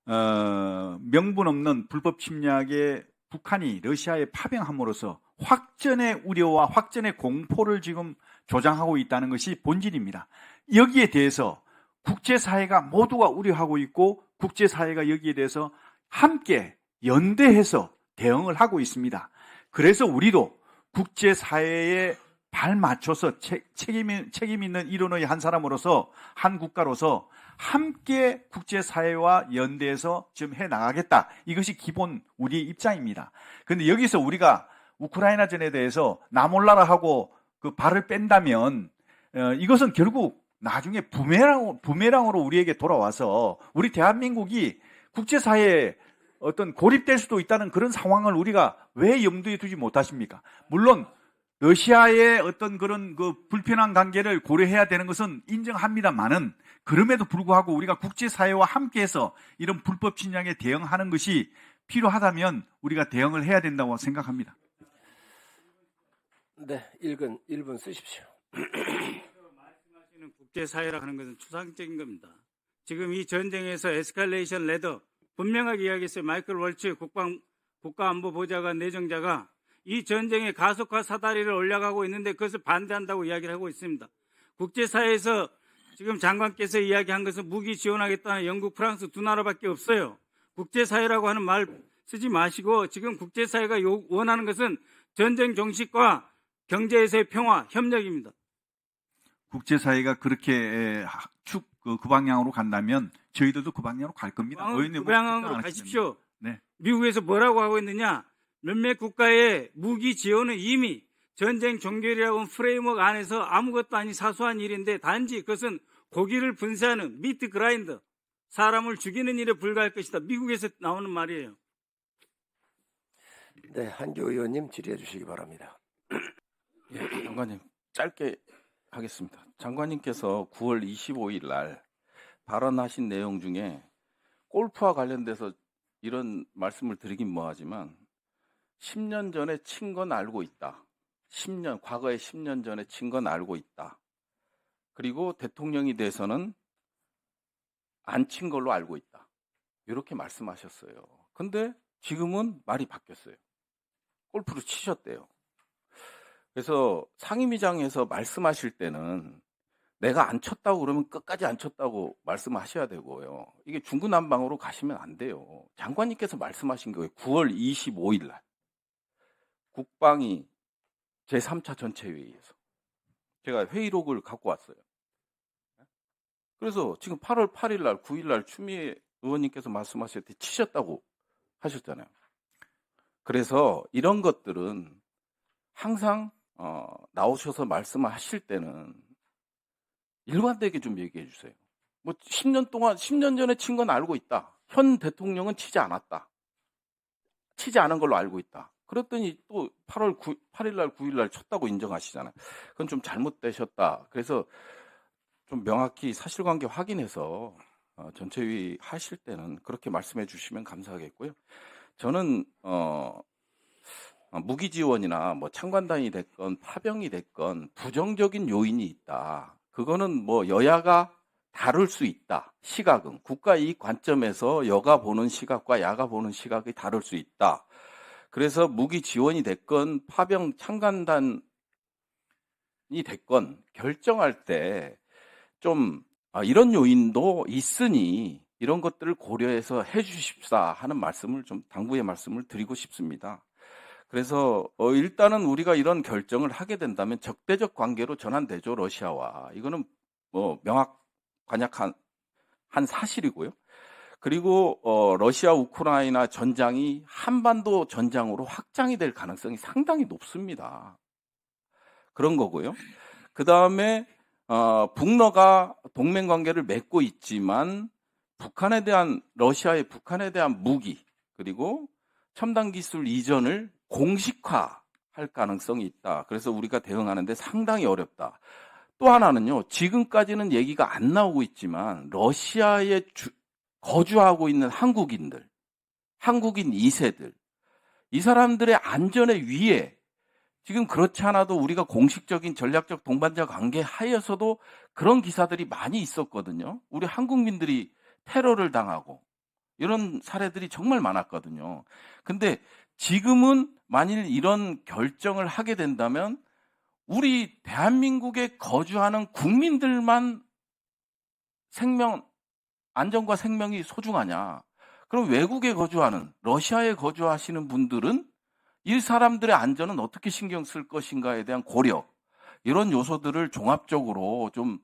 명분 없는 불법 침략에 북한이 러시아에 파병함으로써 확전의 우려와 확전의 공포를 지금 조장하고 있다는 것이 본질입니다. 여기에 대해서 국제사회가 모두가 우려하고 있고 국제사회가 여기에 대해서 함께 연대해서 대응을 하고 있습니다. 그래서 우리도 국제사회에 발 맞춰서 책임 있는 일원의 한 사람으로서, 한 국가로서 함께 국제사회와 연대해서 지금 해나가겠다. 이것이 기본 우리의 입장입니다. 그런데 여기서 우리가 우크라이나전에 대해서 나 몰라라 하고 그 발을 뺀다면 이것은 결국 나중에 부메랑으로 우리에게 돌아와서 우리 대한민국이 국제사회에 어떤 고립될 수도 있다는 그런 상황을 우리가 왜 염두에 두지 못하십니까? 물론 러시아의 어떤 그런 그 불편한 관계를 고려해야 되는 것은 인정합니다만은, 그럼에도 불구하고 우리가 국제사회와 함께해서 이런 불법 침략에 대응하는 것이 필요하다면 우리가 대응을 해야 된다고 생각합니다. 네, 1분 쓰십시오. 말씀하시는 국제사회라 하는 것은 추상적인 겁니다. 지금 이 전쟁에서 에스컬레이션 레더 분명하게 이야기했어요. 마이클 월츠 국가안보보좌관 내정자가 이 전쟁의 가속화 사다리를 올라가고 있는데 그것을 반대한다고 이야기를 하고 있습니다. 국제사회에서 지금 장관께서 이야기한 것은 무기 지원하겠다는 영국, 프랑스 두 나라밖에 없어요. 국제사회라고 하는 말 쓰지 마시고 지금 국제사회가 원하는 것은 전쟁 종식과 경제에서의 평화, 협력입니다. 국제사회가 그렇게 그 방향으로 간다면 저희들도 그 방향으로 갈 겁니다. 그 방향으로 가십시오. 네. 미국에서 뭐라고 하고 있느냐? 몇몇 국가의 무기 지원은 이미 전쟁 종결이라고 하는 프레임워크 안에서 아무것도 아닌 사소한 일인데 단지 그것은 고기를 분쇄하는 미트 그라인더, 사람을 죽이는 일에 불과할 것이다. 미국에서 나오는 말이에요. 네, 한교 의원님 질의해 주시기 바랍니다. 예, 장관님 짧게 하겠습니다. 장관님께서 9월 25일 날 발언하신 내용 중에 골프와 관련돼서 이런 말씀을 드리긴 뭐하지만 10년 전에 친 건 알고 있다. 과거에 10년 전에 친 건 알고 있다. 그리고 대통령이 돼서는 안 친 걸로 알고 있다. 이렇게 말씀하셨어요. 근데 지금은 말이 바뀌었어요. 골프를 치셨대요. 그래서 상임위장에서 말씀하실 때는 내가 안 쳤다고 그러면 끝까지 안 쳤다고 말씀하셔야 되고요. 이게 중구난방으로 가시면 안 돼요. 장관님께서 말씀하신 거예요. 9월 25일 날 국방위 제3차 전체회의에서 제가 회의록을 갖고 왔어요. 그래서 지금 8월 8일 날 9일 날 추미애 의원님께서 말씀하실 때 치셨다고 하셨잖아요. 그래서 이런 것들은 항상 나오셔서 말씀하실 때는 일관되게 좀 얘기해 주세요. 뭐 10년 전에 친 건 알고 있다. 현 대통령은 치지 않았다. 치지 않은 걸로 알고 있다. 그랬더니 또 8일 날 9일 날 쳤다고 인정하시잖아요. 그건 좀 잘못되셨다. 그래서 좀 명확히 사실관계 확인해서 전체회의 하실 때는 그렇게 말씀해 주시면 감사하겠고요. 저는 무기 지원이나 뭐 창관단이 됐건 파병이 됐건 부정적인 요인이 있다. 그거는 뭐 여야가 다룰 수 있다. 시각은 국가 이익 관점에서 여가 보는 시각과 야가 보는 시각이 다를 수 있다. 그래서 무기 지원이 됐건 파병 창간단이 됐건 결정할 때 좀 이런 요인도 있으니 이런 것들을 고려해서 해주십사 하는 말씀을 좀 당부의 말씀을 드리고 싶습니다. 그래서 일단은 우리가 이런 결정을 하게 된다면 적대적 관계로 전환되죠. 러시아와. 이거는 뭐 관약한 사실이고요. 그리고 러시아 우크라이나 전장이 한반도 전장으로 확장이 될 가능성이 상당히 높습니다. 그런 거고요. 그 다음에 북러가 동맹 관계를 맺고 있지만 러시아의 북한에 대한 무기 그리고 첨단 기술 이전을 공식화할 가능성이 있다. 그래서 우리가 대응하는데 상당히 어렵다. 또 하나는요. 지금까지는 얘기가 안 나오고 있지만 러시아에 거주하고 있는 한국인 2세들 이 사람들의 안전의 위에 지금 그렇지 않아도 우리가 공식적인 전략적 동반자 관계 하에서도 그런 기사들이 많이 있었거든요. 우리 한국민들이 테러를 당하고 이런 사례들이 정말 많았거든요. 근데 지금은 만일 이런 결정을 하게 된다면 우리 대한민국에 거주하는 국민들만 안전과 생명이 소중하냐? 그럼 외국에 거주하는, 러시아에 거주하시는 분들은 이 사람들의 안전은 어떻게 신경 쓸 것인가에 대한 고려, 이런 요소들을 종합적으로 좀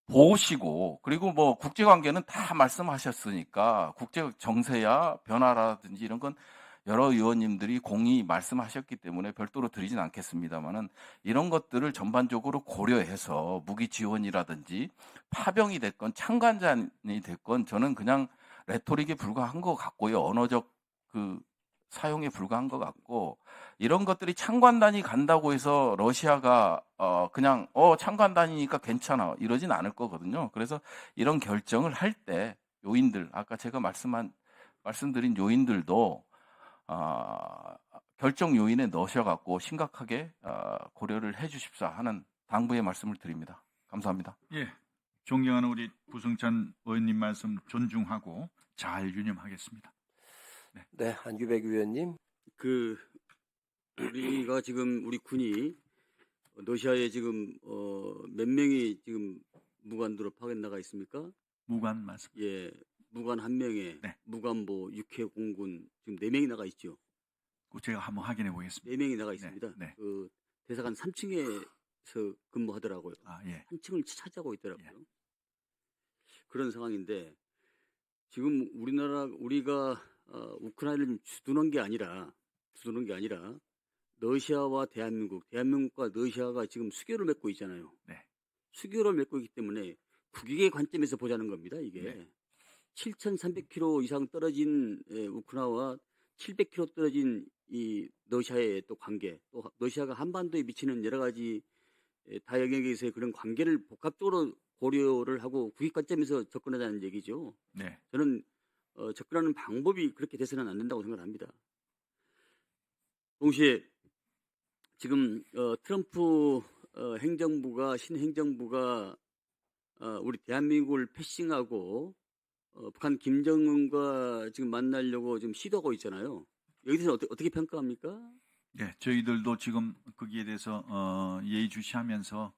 보시고, 그리고 뭐 국제관계는 다 말씀하셨으니까 국제 정세야 변화라든지 이런 건 여러 의원님들이 공히 말씀하셨기 때문에 별도로 드리진 않겠습니다만은, 이런 것들을 전반적으로 고려해서 무기 지원이라든지 파병이 됐건 참관전이 됐건 저는 그냥 레토릭에 불과한 것 같고요. 언어적 그 사용에 불과한 것 같고, 이런 것들이 참관단이 간다고 해서 러시아가 그냥 참관단이니까 괜찮아 이러진 않을 거거든요. 그래서 이런 결정을 할 때 요인들, 아까 제가 말씀드린 요인들도 결정 요인에 넣으셔갖고 심각하게 고려를 해주십사 하는 당부의 말씀을 드립니다. 감사합니다. 예, 존경하는 우리 부승찬 의원님 말씀 존중하고 잘 유념하겠습니다. 네, 한규백 의원님. 우리가 지금 우리 군이 러시아에 지금 몇 명이 지금 무관으로 파견 나가 있습니까? 무관 말씀. 예, 무관 1명에 네. 무관보 6회 공군 지금 4명이 나가 있죠. 제가 한번 확인해 보겠습니다. 4명이 나가 있습니다. 네. 그 대사관 3층에서 근무하더라고요. 예. 3층을 차지하고 있더라고요. 그런 상황인데 지금 우리가 우크라이나를 주둔한 게 아니라 러시아와 대한민국과 러시아가 지금 수교를 맺고 있잖아요. 네. 수교를 맺고 있기 때문에 국익의 관점에서 보자는 겁니다. 이게 네. 7,300km 이상 떨어진 우크라이나와 700km 떨어진 이 러시아의 또 관계, 또 러시아가 한반도에 미치는 여러 가지 다영역에서의 그런 관계를 복합적으로 고려를 하고 국익 관점에서 접근하자는 얘기죠. 네. 저는 접근하는 방법이 그렇게 돼서는 안 된다고 생각합니다. 동시에 지금 트럼프 신행정부가 우리 대한민국을 패싱하고 북한 김정은과 지금 만나려고 지금 시도하고 있잖아요. 여기에 대해서 어떻게 평가합니까? 네, 저희들도 지금 거기에 대해서 예의주시하면서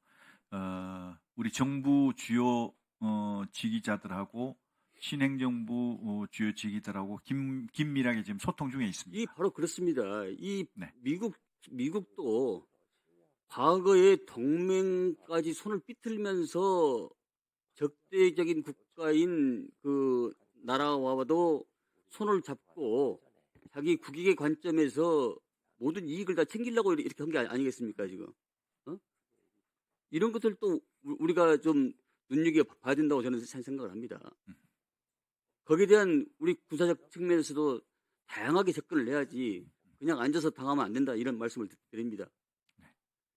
우리 정부 주요 지기자들하고 신행정부 주요 지기들하고 긴밀하게 지금 소통 중에 있습니다. 이 바로 그렇습니다. 네. 미국도 과거에 동맹까지 손을 삐틀면서 적대적인 국가인 그 나라와도 손을 잡고 자기 국익의 관점에서 모든 이익을 다 챙기려고 이렇게 한 게 아니겠습니까 지금? 이런 것들도 우리가 좀 눈여겨봐야 된다고 저는 생각을 합니다. 거기에 대한 우리 군사적 측면에서도 다양하게 접근을 해야지 그냥 앉아서 당하면 안 된다 이런 말씀을 드립니다.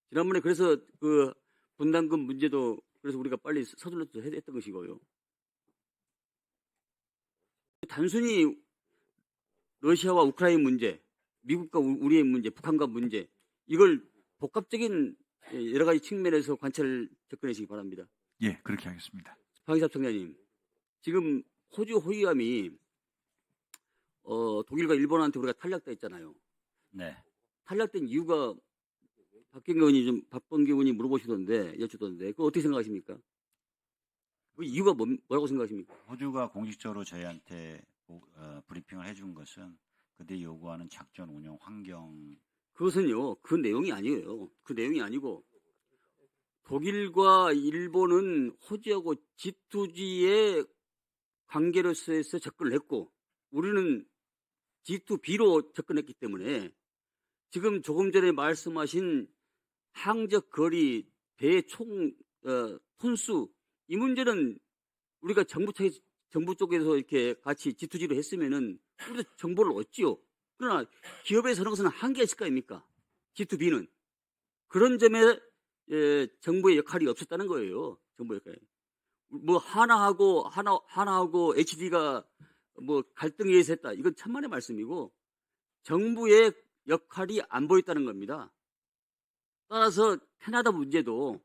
지난번에 그래서 그 분담금 문제도 그래서 우리가 빨리 서둘러서 했던 것이고요. 단순히 러시아와 우크라이나 문제, 미국과 우리의 문제, 북한과 문제 이걸 복합적인 여러 가지 측면에서 관찰을 접근하시기 바랍니다. 예, 그렇게 하겠습니다. 방위삽 청장님, 지금 호주 호위함이 독일과 일본한테 우리가 탈락됐잖아요. 네. 탈락된 이유가 박범계 의원이 여쭈던데 그거 어떻게 생각하십니까? 그 이유가 뭐라고 생각하십니까? 호주가 공식적으로 저희한테 브리핑을 해준 것은 그들이 요구하는 작전 운영 환경. 그것은요, 그 내용이 아니에요. 그 내용이 아니고 독일과 일본은 호주하고 G2G의 관계로서에서 접근을 했고 우리는 G2B로 접근했기 때문에 지금 조금 전에 말씀하신 항적 거리, 배 총 톤수 이 문제는 우리가 정부 쪽에서 이렇게 같이 G2G로 했으면은 우리도 정보를 얻지요. 그러나 기업에서 하는 것은 한계가 있을 거 아닙니까? G2B는 그런 점에 정부의 역할이 없었다는 거예요. 정부 역할이. 뭐 하나하고 HD가 뭐 갈등에 의해서 했다. 이건 천만의 말씀이고 정부의 역할이 안 보였다는 겁니다. 따라서 캐나다 문제도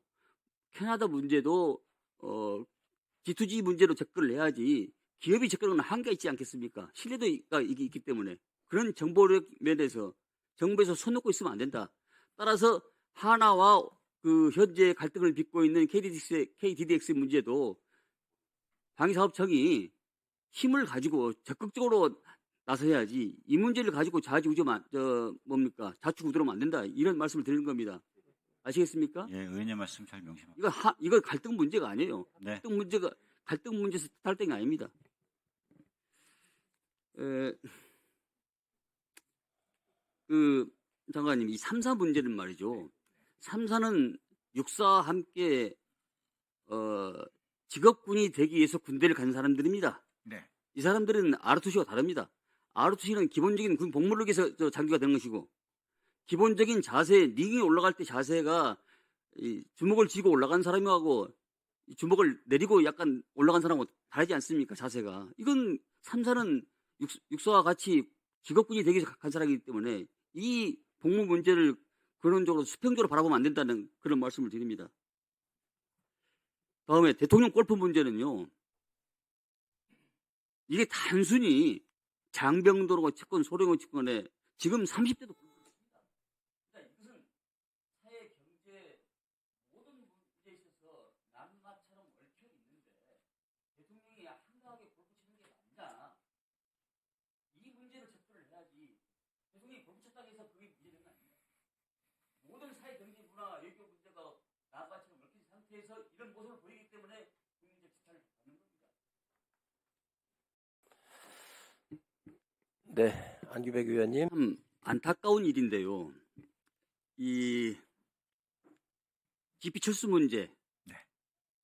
G2G 문제로 접근을 해야지 기업이 접근하는 한계가 있지 않겠습니까? 신뢰도가 있기 때문에 그런 정보력 면에서 정부에서 손 놓고 있으면 안 된다. 따라서 하나와 그 현재 갈등을 빚고 있는 KDDX 문제도 방위사업청이 힘을 가지고 적극적으로 나서야지 이 문제를 가지고 좌측우돌하면 안 된다. 이런 말씀을 드리는 겁니다. 아시겠습니까? 예, 의원님 말씀 잘 명심합니다. 이거 갈등 문제가 아니에요. 네. 갈등 문제에서 탈등이 아닙니다. 장관님, 이 3사 문제는 말이죠. 3사는 육사와 함께 직업군이 되기 위해서 군대를 간 사람들입니다. 네. 이 사람들은 ROTC와 다릅니다. ROTC는 기본적인 군 복무력에서 장교가 되는 것이고, 기본적인 자세, 링에 올라갈 때 자세가 이 주먹을 쥐고 올라간 사람하고 주먹을 내리고 약간 올라간 사람하고 다르지 않습니까? 자세가. 이건 3사는 육사와 같이 직업군이 되기 위해서 간 사람이기 때문에 이 복무 문제를 근원적으로 수평적으로 바라보면 안 된다는 그런 말씀을 드립니다. 다음에 대통령 골프 문제는요. 이게 단순히 장병들하고 측근, 소령의 측근에 지금 30대도 불구했습니다. 그러니까 이것은 사회, 경제 모든 문제에 있어서 남마처럼 얽혀 있는데 대통령이 한가하게 골프 치는 게 맞냐? 이 문제를 접근을 해야지. 대통령이 골프 쳤다고 해서 그게 문제되는 거 아닙니다. 모든 사회, 경제, 문화, 외교 문제가 남마처럼 얽힌 상태에서 이런 모습을 보이기 때문에 국민적 지탄을 받는 겁니다. 네, 안규백 의원님. 참 안타까운 일인데요. 이 GP 철수 문제,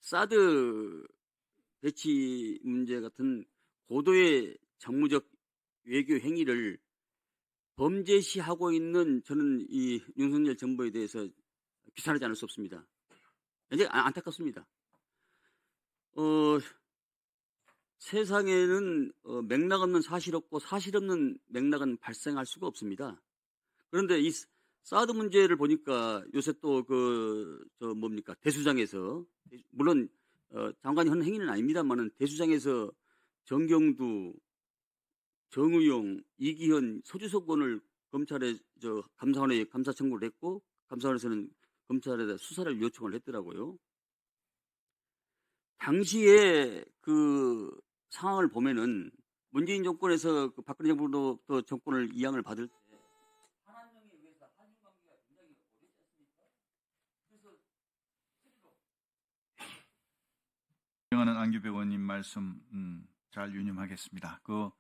사드 배치 문제 같은 고도의 정무적 외교 행위를 범죄시하고 있는 저는 이 윤석열 정부에 대해서 비판하지 않을 수 없습니다. 굉장히 안타깝습니다. 세상에는 맥락 없는 사실 없고 사실 없는 맥락은 발생할 수가 없습니다. 그런데 이 사드 문제를 보니까 요새 또 대수장에서 물론 장관이 한 행위는 아닙니다만은 대수장에서 정경두, 정의용, 이기현, 서주석 의원을 검찰에 감사원에 감사 청구를 했고 감사원에서는 검찰에다 수사를 요청을 했더라고요. 당시에 그 상황을 보면은 문재인 정권에서 그 박근혜 정부도 또 정권을 이양을 받을 때 한한령에 의해서 한중 관계가 굉장히 어렵지 않습니까? 그래서 존경하는 안규백 의원님 말씀 잘 유념하겠습니다. 그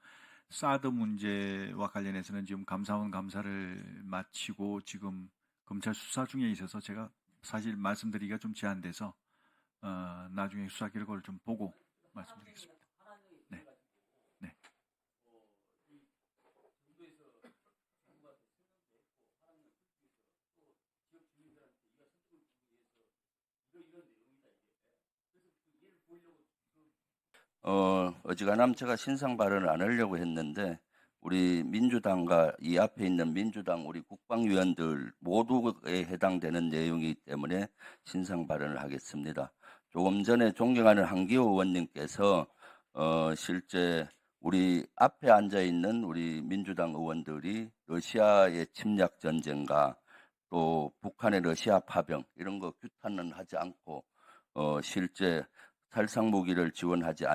사드 문제와 관련해서는 지금 감사원 감사를 마치고 지금 검찰 수사 중에 있어서 제가 사실 말씀드리기가 좀 제한돼서 나중에 수사 결과를 좀 보고 말씀드리겠습니다. 네. 네. 어지간하면 제가 신상 발언을 안 하려고 했는데 우리 민주당과 이 앞에 있는 민주당 우리 국방위원들 모두에 해당되는 내용이기 때문에 신상 발언을 하겠습니다. 조금 전에 존경하는 한기호 의원님께서 실제 우리 앞에 앉아 있는 우리 민주당 의원들이 러시아의 침략 전쟁과 또 북한의 러시아 파병 이런 거 규탄은 하지 않고 실제 살상 무기를 지원하지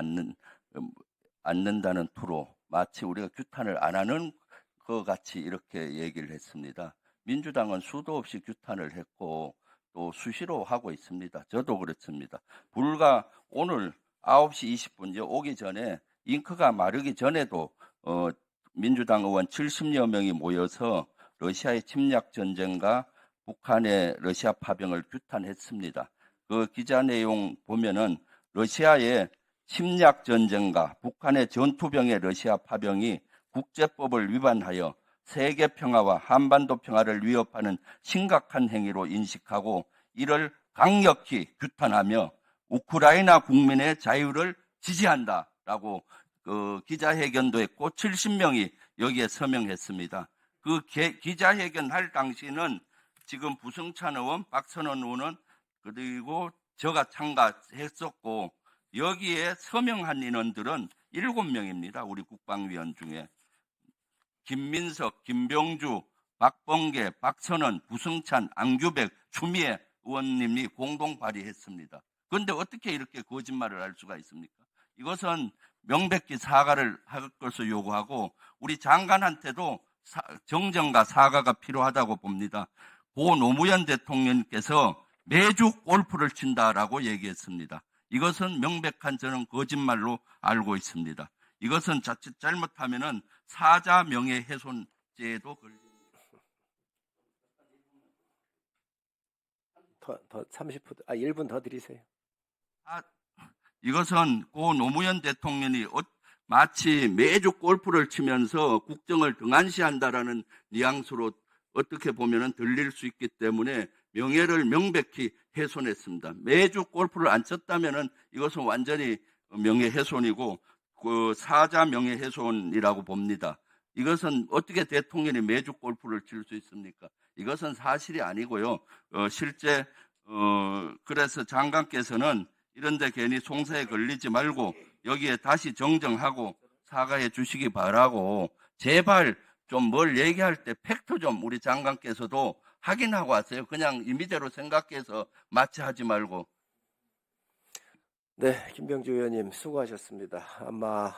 않는다는 투로 마치 우리가 규탄을 안 하는 것 같이 이렇게 얘기를 했습니다. 민주당은 수도 없이 규탄을 했고 또 수시로 하고 있습니다. 저도 그렇습니다. 불과 오늘 9시 20분 오기 전에 잉크가 마르기 전에도 민주당 의원 70여 명이 모여서 러시아의 침략 전쟁과 북한의 러시아 파병을 규탄했습니다. 그 기자 내용 보면은 러시아의 침략 전쟁과 북한의 전투병의 러시아 파병이 국제법을 위반하여 세계 평화와 한반도 평화를 위협하는 심각한 행위로 인식하고 이를 강력히 규탄하며 우크라이나 국민의 자유를 지지한다라고 기자회견도 했고 70명이 여기에 서명했습니다. 그 기자회견 할 당시는 지금 부승찬 의원, 박선원 의원은 그리고 제가 참가했었고 여기에 서명한 인원들은 7명입니다. 우리 국방위원 중에 김민석, 김병주, 박범계, 박선원, 부승찬, 안규백, 추미애 의원님이 공동 발의했습니다. 그런데 어떻게 이렇게 거짓말을 할 수가 있습니까? 이것은 명백히 사과를 할 것을 요구하고 우리 장관한테도 정정과 사과가 필요하다고 봅니다. 고 노무현 대통령께서 매주 골프를 친다라고 얘기했습니다. 이것은 명백한 저는 거짓말로 알고 있습니다. 이것은 자칫 잘못하면은 사자 명예훼손죄에도 걸립니다. 더 30분, 1분 더 드리세요. 이것은 고 노무현 대통령이 마치 매주 골프를 치면서 국정을 등한시한다라는 뉘앙스로 어떻게 보면 들릴 수 있기 때문에 명예를 명백히 훼손했습니다. 매주 골프를 안 쳤다면 이것은 완전히 명예훼손이고 그 사자 명예훼손이라고 봅니다. 이것은 어떻게 대통령이 매주 골프를 칠 수 있습니까? 이것은 사실이 아니고요. 실제 그래서 장관께서는 이런데 괜히 송사에 걸리지 말고 여기에 다시 정정하고 사과해 주시기 바라고 제발 좀 뭘 얘기할 때 팩트 좀 우리 장관께서도 확인하고 하세요. 그냥 임의대로 생각해서 마치 하지 말고. 네, 김병주 의원님 수고하셨습니다. 아마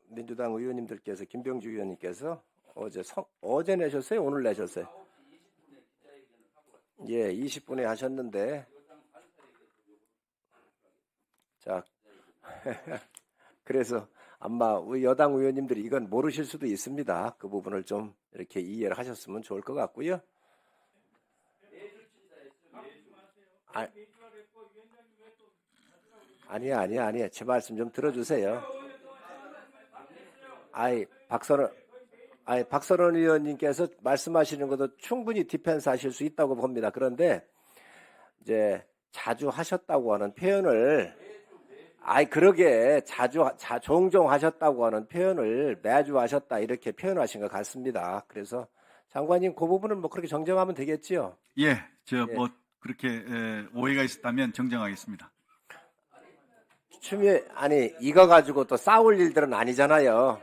민주당 의원님들께서 김병주 의원님께서 어제 내셨어요? 오늘 내셨어요? 예, 20분에 하셨는데 자 그래서 아마 우리 여당 의원님들이 이건 모르실 수도 있습니다. 그 부분을 좀 이렇게 이해를 하셨으면 좋을 것 같고요. 아니야. 제 말씀 좀 들어주세요. 박선원 의원님께서 말씀하시는 것도 충분히 디펜스 하실 수 있다고 봅니다. 그런데 이제 자주 하셨다고 하는 표현을 그러게 종종 하셨다고 하는 표현을 매주 하셨다 이렇게 표현하신 것 같습니다. 그래서 장관님 그 부분은 뭐 그렇게 정정하면 되겠지요? 예, 뭐 그렇게 오해가 있었다면 정정하겠습니다. 이거 가지고 또 싸울 일들은 아니잖아요.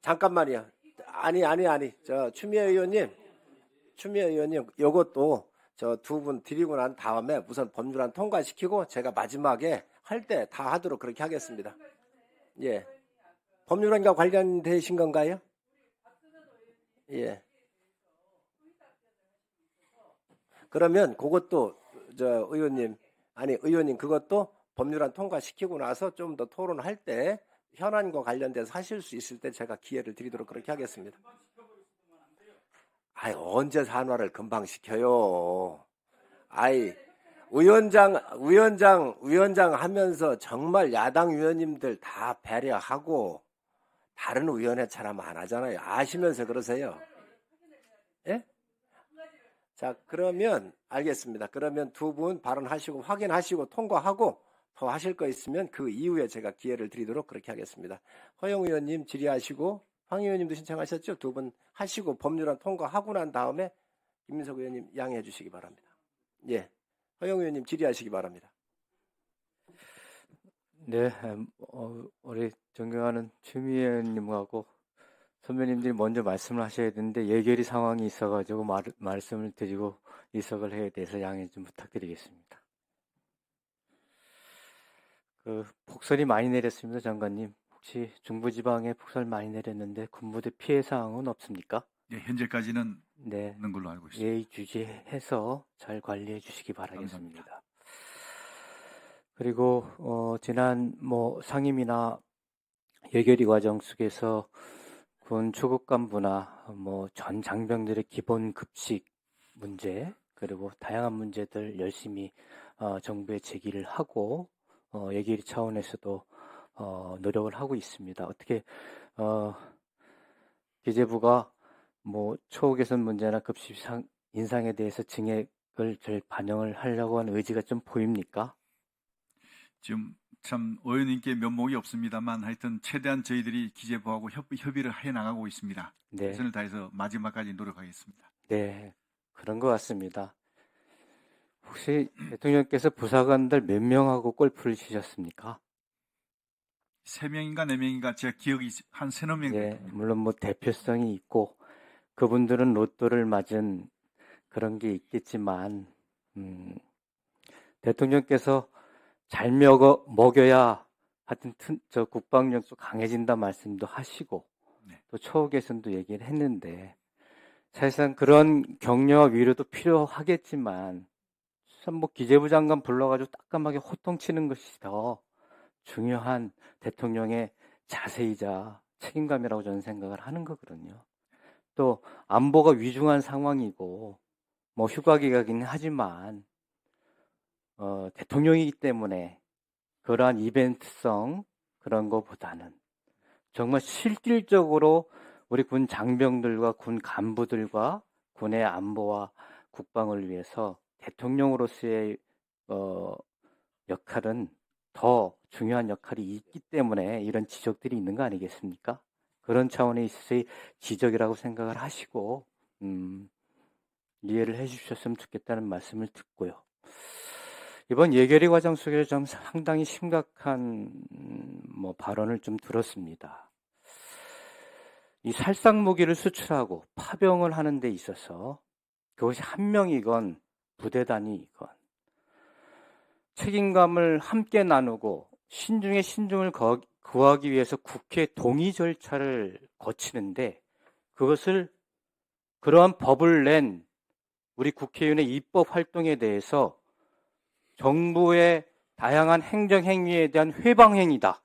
잠깐만요. 추미애 의원님, 요것도 저 두 분 드리고 난 다음에 우선 법률안 통과시키고 제가 마지막에 할 때 다 하도록 그렇게 하겠습니다. 예. 법률안과 관련되신 건가요? 예. 그러면 그것도 의원님 그것도 법률안 통과시키고 나서 좀 더 토론할 때 현안과 관련돼서 하실 수 있을 때 제가 기회를 드리도록 그렇게 하겠습니다. 언제 산화를 금방 시켜요? 위원장 하면서 정말 야당 위원님들 다 배려하고 다른 위원회처럼 안 하잖아요. 아시면서 그러세요. 예? 자, 그러면 알겠습니다. 그러면 두 분 발언하시고 확인하시고 통과하고 더 하실 거 있으면 그 이후에 제가 기회를 드리도록 그렇게 하겠습니다. 허영 의원님 질의하시고 황 의원님도 신청하셨죠? 두 분 하시고 법률안 통과하고 난 다음에 김민석 의원님 양해해 주시기 바랍니다. 예, 허영 의원님 질의하시기 바랍니다. 네, 우리 존경하는 추미애 의원님하고 선배님들이 먼저 말씀을 하셔야 되는데 예결위 상황이 있어가지고 말씀을 드리고 이석을 해야 돼서 양해 좀 부탁드리겠습니다. 폭설이 많이 내렸습니다, 장관님. 혹시 중부지방에 폭설 많이 내렸는데 군부대 피해 사항은 없습니까? 네, 현재까지는 네, 없는 걸로 알고 있습니다. 예의주시해서 잘 관리해 주시기 바라겠습니다. 감사합니다. 그리고 지난 상임이나 예결위 과정 속에서 군 초급 간부나 전 장병들의 기본 급식 문제 그리고 다양한 문제들 열심히 정부에 제기를 하고 예결위 차원에서도 노력을 하고 있습니다. 어떻게 기재부가 초우 개선 문제나 급식 인상에 대해서 증액을 잘 반영을 하려고 하는 의지가 좀 보입니까? 지금 참 의원님께 면목이 없습니다만 하여튼 최대한 저희들이 기재부하고 협의를 해 나가고 있습니다. 네. 최선을 다해서 마지막까지 노력하겠습니다. 네, 그런 것 같습니다. 혹시 대통령께서 부사관들 몇 명하고 골프를 치셨습니까? 3명인가 4명인가 제가 기억이 한 3-4명. 네, 물론 대표성이 있고 그분들은 로또를 맞은 그런 게 있겠지만 대통령께서 잘 먹여야 하여튼 저 국방력도 강해진다 말씀도 하시고 네. 또 처우 개선도 얘기를 했는데 사실상 그런 격려와 위로도 필요하겠지만 참 뭐 기재부 장관 불러가지고 따끔하게 호통치는 것이 더 중요한 대통령의 자세이자 책임감이라고 저는 생각을 하는 거거든요. 또 안보가 위중한 상황이고 뭐 휴가 기간이긴 하지만 대통령이기 때문에 그러한 이벤트성 그런 것보다는 정말 실질적으로 우리 군 장병들과 군 간부들과 군의 안보와 국방을 위해서 대통령으로서의 역할은 더 중요한 역할이 있기 때문에 이런 지적들이 있는 거 아니겠습니까? 그런 차원에 있어서의 지적이라고 생각을 하시고 이해를 해주셨으면 좋겠다는 말씀을 듣고요. 이번 예결위 과정 속에서 좀 상당히 심각한 발언을 좀 들었습니다. 이 살상 무기를 수출하고 파병을 하는 데 있어서 그것이 한 명이건 부대 단위이건 책임감을 함께 나누고 신중에 신중을 구하기 위해서 국회 동의 절차를 거치는데 그것을 그러한 법을 낸 우리 국회의원의 입법 활동에 대해서 정부의 다양한 행정행위에 대한 회방행위다.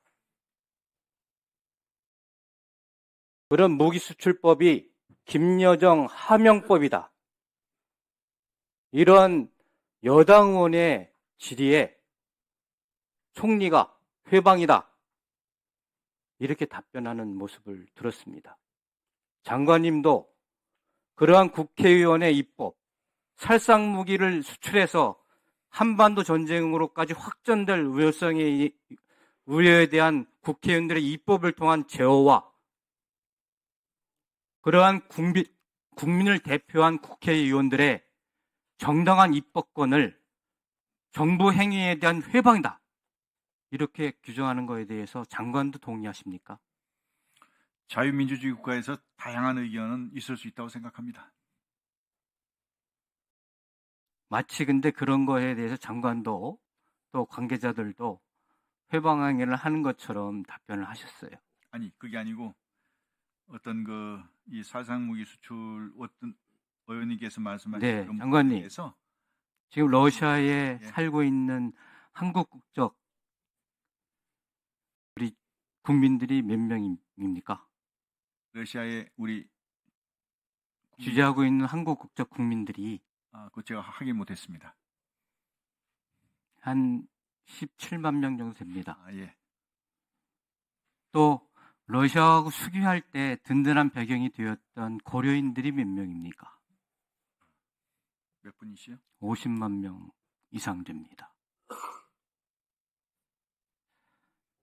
그런 무기수출법이 김여정 하명법이다. 이런 여당 의원의 질의에 총리가 회방이다. 이렇게 답변하는 모습을 들었습니다. 장관님도 그러한 국회의원의 입법, 살상무기를 수출해서 한반도 전쟁으로까지 확전될 우려에 대한 국회의원들의 입법을 통한 제어와 그러한 국민을 대표한 국회의원들의 정당한 입법권을 정부 행위에 대한 회방이다. 이렇게 규정하는 것에 대해서 장관도 동의하십니까? 자유민주주의 국가에서 다양한 의견은 있을 수 있다고 생각합니다. 마치 근데 그런 거에 대해서 장관도 또 관계자들도 회방행위를 하는 것처럼 답변을 하셨어요. 아니 그게 아니고 어떤 이 살상무기 수출 어떤 의원님께서 말씀하신 네, 그런 장관님. 부분에 대해서 지금 러시아에 예. 살고 있는 한국 국적 우리 국민들이 몇 명입니까? 러시아에 우리 주재하고 있는 한국 국적 국민들이 그거 제가 확인 못했습니다. 한 17만 명 정도 됩니다. 예. 또 러시아하고 수교할 때 든든한 배경이 되었던 고려인들이 몇 명입니까? 몇 분이시요? 50만 명 이상 됩니다.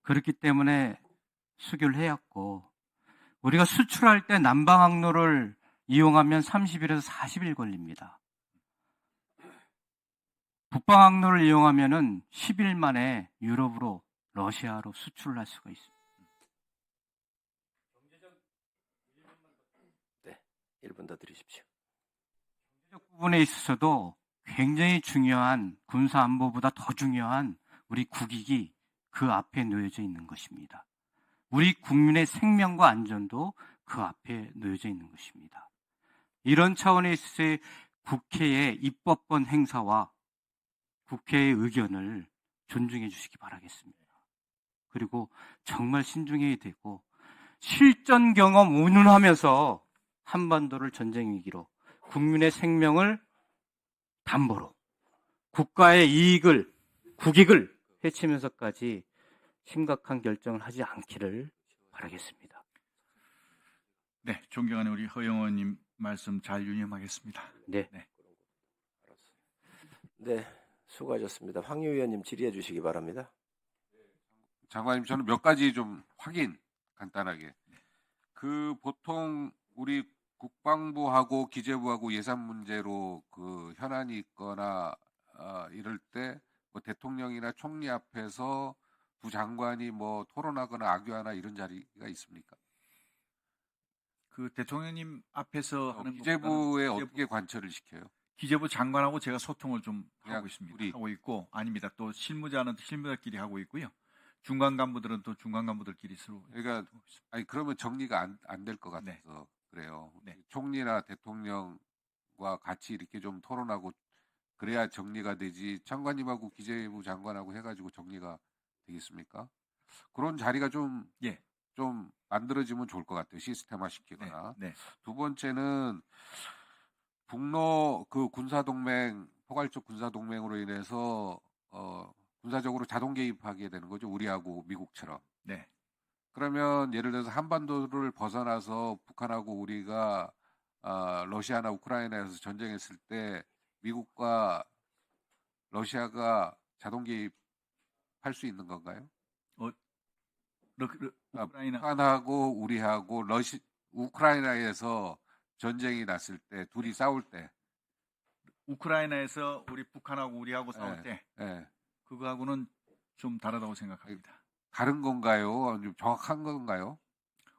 그렇기 때문에 수교를 해왔고 우리가 수출할 때 남방항로를 이용하면 30일에서 40일 걸립니다. 북방항로를 이용하면은 10일 만에 유럽으로 러시아로 수출을 할 수가 있습니다. 네, 1분 더 드리십시오. 경제적 부분에 있어서도 굉장히 중요한 군사 안보보다 더 중요한 우리 국익이 그 앞에 놓여져 있는 것입니다. 우리 국민의 생명과 안전도 그 앞에 놓여져 있는 것입니다. 이런 차원에 있어서의 국회의 입법권 행사와 국회의 의견을 존중해 주시기 바라겠습니다. 그리고 정말 신중해야 되고 실전 경험 운운하면서 한반도를 전쟁 위기로 국민의 생명을 담보로 국가의 이익을 국익을 해치면서까지 심각한 결정을 하지 않기를 바라겠습니다. 네, 존경하는 우리 허영원님 말씀 잘 유념하겠습니다. 네. 네, 수고하셨습니다. 황유 의원님 질의해 주시기 바랍니다. 장관님, 저는 몇 가지 좀 확인 간단하게. 보통 우리 국방부하고 기재부하고 예산 문제로 현안이 있거나 이럴 때 뭐 대통령이나 총리 앞에서 두 장관이 뭐 토론하거나 악유하나 이런 자리가 있습니까? 대통령님 앞에서 하는 기재부에 것보다는 어떻게 관철을 시켜요? 기재부 장관하고 제가 소통을 좀 그냥 하고 있습니다. 둘이. 하고 있고 아닙니다. 또 실무자는 실무자끼리 하고 있고요. 중간 간부들은 또 중간 간부들끼리 서로. 그러니까 아니 그러면 정리가 안 될 것 같아서 그래요. 네. 총리나 대통령과 같이 이렇게 좀 토론하고 그래야 정리가 되지. 장관님하고 기재부 장관하고 해가지고 정리가 되겠습니까? 그런 자리가 좀 예. 좀 만들어지면 좋을 것 같아요. 시스템화 시키거나. 네. 두 번째는 북러 그 군사동맹, 포괄적 군사동맹으로 인해서 군사적으로 자동 개입하게 되는 거죠. 우리하고 미국처럼. 네. 그러면 예를 들어서 한반도를 벗어나서 북한하고 우리가 러시아나 우크라이나에서 전쟁했을 때 미국과 러시아가 자동 개입할 수 있는 건가요? 우크라이나 북한하고 우리하고 우크라이나에서 전쟁이 났을 때 둘이 싸울 때 우크라이나에서 우리 북한하고 우리하고 싸울 때 예. 그거하고는 좀 다르다고 생각합니다. 다른 건가요? 좀 정확한 건가요?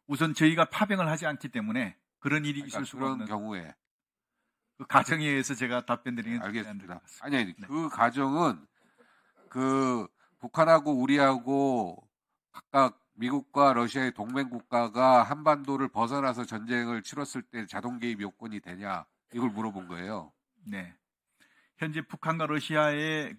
우선 저희가 파병을 하지 않기 때문에 그런 일이 있을 수가 그런 없는 경우에 그 가정에 의해서 제가 답변드리는 알겠습니다. 아니 그 가정은 그 북한하고 우리하고 각각 미국과 러시아의 동맹 국가가 한반도를 벗어나서 전쟁을 치렀을 때 자동 개입 요건이 되냐 이걸 물어본 거예요. 네. 현재 북한과 러시아의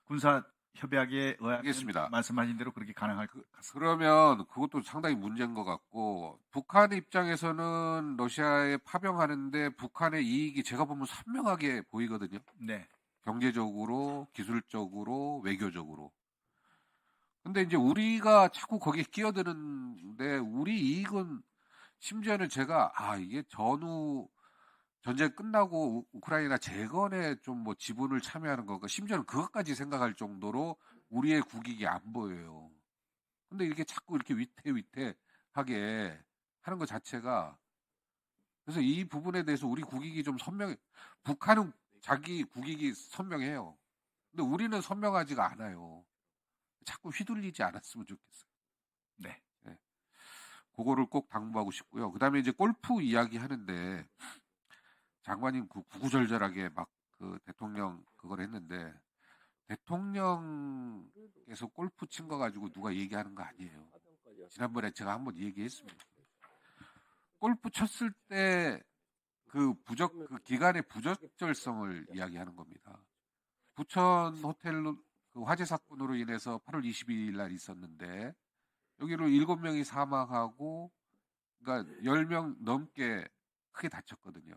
군사 협약에 의하면 알겠습니다. 말씀하신 대로 그렇게 가능할 것 같습니다. 그러면 그것도 상당히 문제인 것 같고 북한 입장에서는 러시아에 파병하는데 북한의 이익이 제가 보면 선명하게 보이거든요. 네. 경제적으로, 기술적으로, 외교적으로. 근데 이제 우리가 자꾸 거기에 끼어드는데 우리 이익은 심지어는 제가 이게 전후 전쟁 끝나고 우크라이나 재건에 좀 뭐 지분을 참여하는 건가 심지어는 그것까지 생각할 우리의 국익이 안 보여요. 근데 이렇게 자꾸 이렇게 위태위태하게 하는 것 자체가 그래서 이 부분에 대해서 우리 국익이 좀 선명해. 북한은 자기 국익이 선명해요. 근데 우리는 선명하지가 않아요. 자꾸 휘둘리지 않았으면 좋겠어요. 네. 그거를 꼭 당부하고 싶고요. 그다음에 이제 골프 이야기 하는데 장관님 구구절절하게 막 그 대통령 그걸 했는데 대통령께서 골프 친 거 가지고 누가 얘기하는 거 아니에요. 지난번에 제가 한번 얘기했습니다. 골프 쳤을 때 그 기간의 부적절성을 이야기하는 겁니다. 부천 호텔로 그 화재 사건으로 인해서 8월 22일 날 있었는데 여기로 7명이 사망하고 그러니까 10명 넘게 크게 다쳤거든요.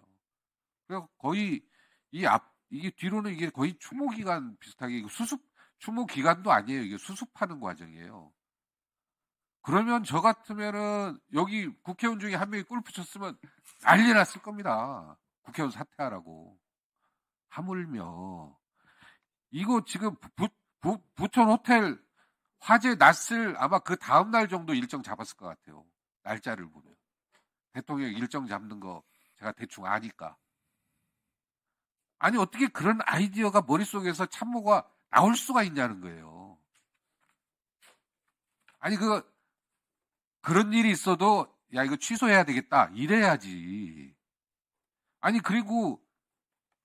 그래서 거의 이게 뒤로는 이게 거의 추모 기간 비슷하게 추모 기간도 아니에요. 이게 수습하는 과정이에요. 그러면 저 같으면은 여기 국회의원 중에 한 명이 골프 쳤으면 난리 났을 겁니다. 국회의원 사퇴하라고. 하물며 이거 지금 부천 호텔 화재 났을 아마 그 다음 날 정도 일정 잡았을 것 같아요. 날짜를 보면. 대통령 일정 잡는 거 제가 대충 아니까. 아니 어떻게 그런 아이디어가 머릿속에서 참모가 나올 수가 있냐는 거예요. 아니 그런 일이 있어도 야 이거 취소해야 되겠다 이래야지. 아니 그리고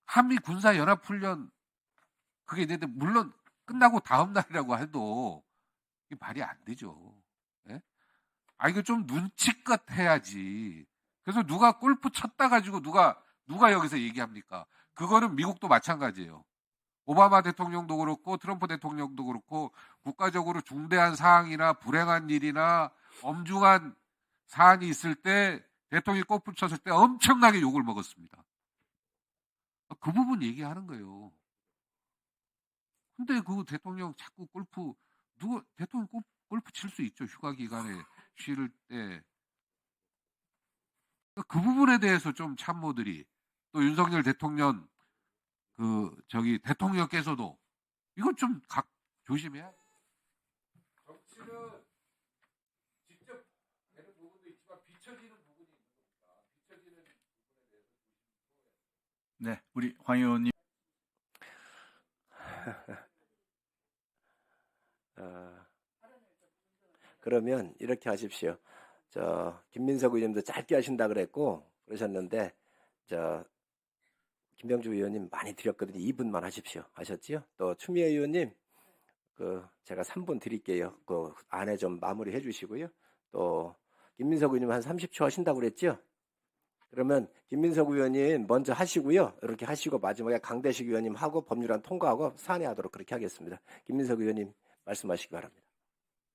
한미 군사연합훈련 그게 있는데 물론 끝나고 다음 날이라고 해도 이게 말이 안 되죠. 예? 이거 좀 눈치껏 해야지. 그래서 누가 골프 쳤다 가지고 누가 여기서 얘기합니까? 그거는 미국도 마찬가지예요. 오바마 대통령도 그렇고 트럼프 대통령도 그렇고 국가적으로 중대한 사항이나 불행한 일이나 엄중한 사안이 있을 때 대통령이 골프 쳤을 때 엄청나게 욕을 먹었습니다. 그 부분 얘기하는 거예요. 근데 그 대통령 자꾸 대통령 골프 칠 수 있죠. 휴가 기간에 쉴 때. 그 부분에 대해서 좀 참모들이 또 윤석열 대통령 대통령께서도 이건 좀 조심해야. 정치는 직접 되는 부분도 있지만 비춰지는 부분이 있는 겁니다. 비춰지는 부분에 대해서 네, 우리 황 의원님. 그러면 이렇게 하십시오. 김민석 의원님도 짧게 하신다 그러셨는데 김병주 의원님 많이 드렸거든요. 2분만 하십시오. 아셨지요? 또 추미애 의원님 제가 3분 드릴게요. 그 안에 좀 마무리해 주시고요. 또 김민석 의원님 한 30초 하신다고 그랬죠? 그러면 김민석 의원님 먼저 하시고요. 이렇게 하시고 마지막에 강대식 의원님 하고 법률안 통과하고 산회하도록 그렇게 하겠습니다. 김민석 의원님 말씀하시기 바랍니다.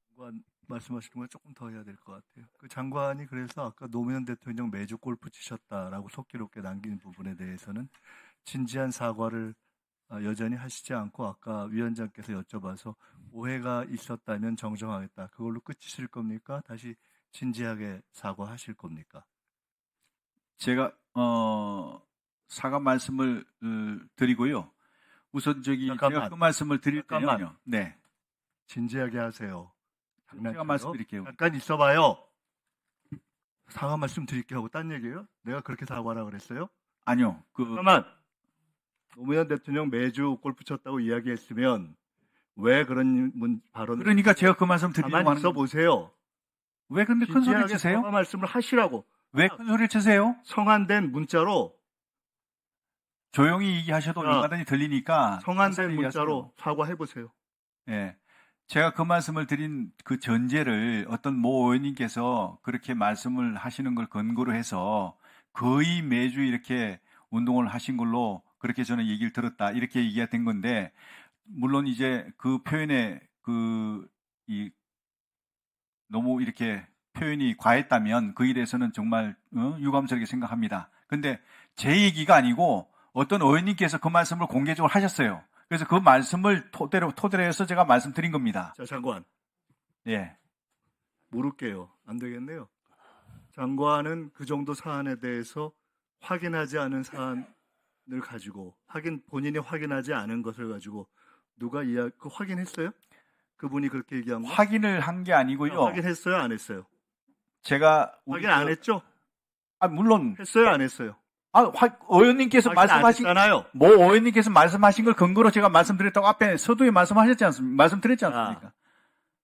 장관 말씀하시는 걸 조금 더 해야 될 것 같아요. 그 장관이 그래서 아까 노무현 대통령 매주 골프 치셨다라고 속기롭게 남긴 부분에 대해서는 진지한 사과를 여전히 하시지 않고 아까 위원장께서 여쭤봐서 오해가 있었다면 정정하겠다. 그걸로 끝이실 겁니까? 다시 진지하게 사과하실 겁니까? 제가 사과 말씀을 드리고요. 우선 잠깐만. 제가 그 말씀을 드릴 잠깐만. 때는요. 네. 진지하게 하세요. 제가 말씀드릴게요. 잠깐 있어봐요. 사과 말씀 드릴게요 하고 딴 얘기예요? 내가 그렇게 사과하라 그랬어요? 아니요. 잠깐만. 노무현 대통령 매주 골프 쳤다고 이야기했으면 왜 그런 발언을 그러니까 제가 그 말씀 드리려고 가만히 하는 있어 겁니다. 보세요. 왜 근데 큰 소리를 진지하게 치세요? 사과 말씀을 하시라고. 왜 큰 소리를 치세요? 성안된 문자로 조용히 얘기하셔도 자, 얼마든지 들리니까 성안된 천천히 문자로 사과해 보세요. 예. 제가 그 말씀을 드린 그 전제를 어떤 모 의원님께서 그렇게 말씀을 하시는 걸 근거로 해서 거의 매주 이렇게 운동을 하신 걸로 그렇게 저는 얘기를 들었다. 이렇게 얘기가 된 건데, 물론 이제 그 표현에 너무 이렇게 표현이 과했다면 그 일에서는 정말 유감스럽게 생각합니다. 근데 제 얘기가 아니고 어떤 의원님께서 그 말씀을 공개적으로 하셨어요. 그래서 그 말씀을 토대로 해서 제가 말씀드린 겁니다. 자, 장관. 예. 물을게요. 안 되겠네요. 장관은 그 정도 사안에 대해서 확인하지 않은 사안을 가지고 본인이 확인하지 않은 것을 가지고 누가 그 확인했어요? 그분이 그렇게 얘기한 거? 확인을 한 게 아니고요. 확인했어요, 안 했어요? 제가 확인 안 했죠? 물론 했어요, 안 했어요? 의원님께서 확인 안 말씀하신 했잖아요. 모 의원님께서 말씀하신 걸 근거로 제가 말씀드렸다고 앞에 서두에 말씀하셨지 않습니까? 말씀드렸지 않습니까?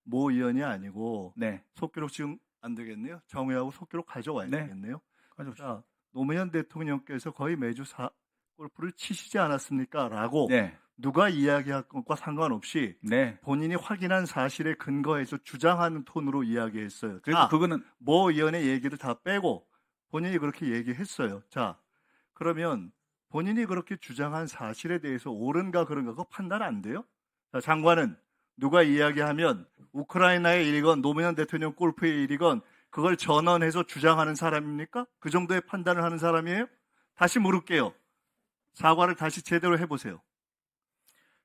모 의원이 아니고 네. 속기록 지금 안 되겠네요. 정회하고 속기록 가져와야 네. 되겠네요. 가져오십시오. 자, 노무현 대통령께서 거의 매주 골프를 치시지 않았습니까? 라고 네. 누가 이야기할 것과 상관없이 네. 본인이 확인한 사실에 근거해서 주장하는 톤으로 이야기했어요. 그래서 그거는 모 의원의 얘기를 다 빼고 본인이 그렇게 얘기했어요. 자, 그러면 본인이 그렇게 주장한 사실에 대해서 옳은가 그런가 그거 판단 안 돼요? 자, 장관은 누가 이야기하면 우크라이나의 일이건 노무현 대통령 골프의 일이건 그걸 전언해서 주장하는 사람입니까? 그 정도의 판단을 하는 사람이에요? 다시 물을게요. 사과를 다시 제대로 해보세요.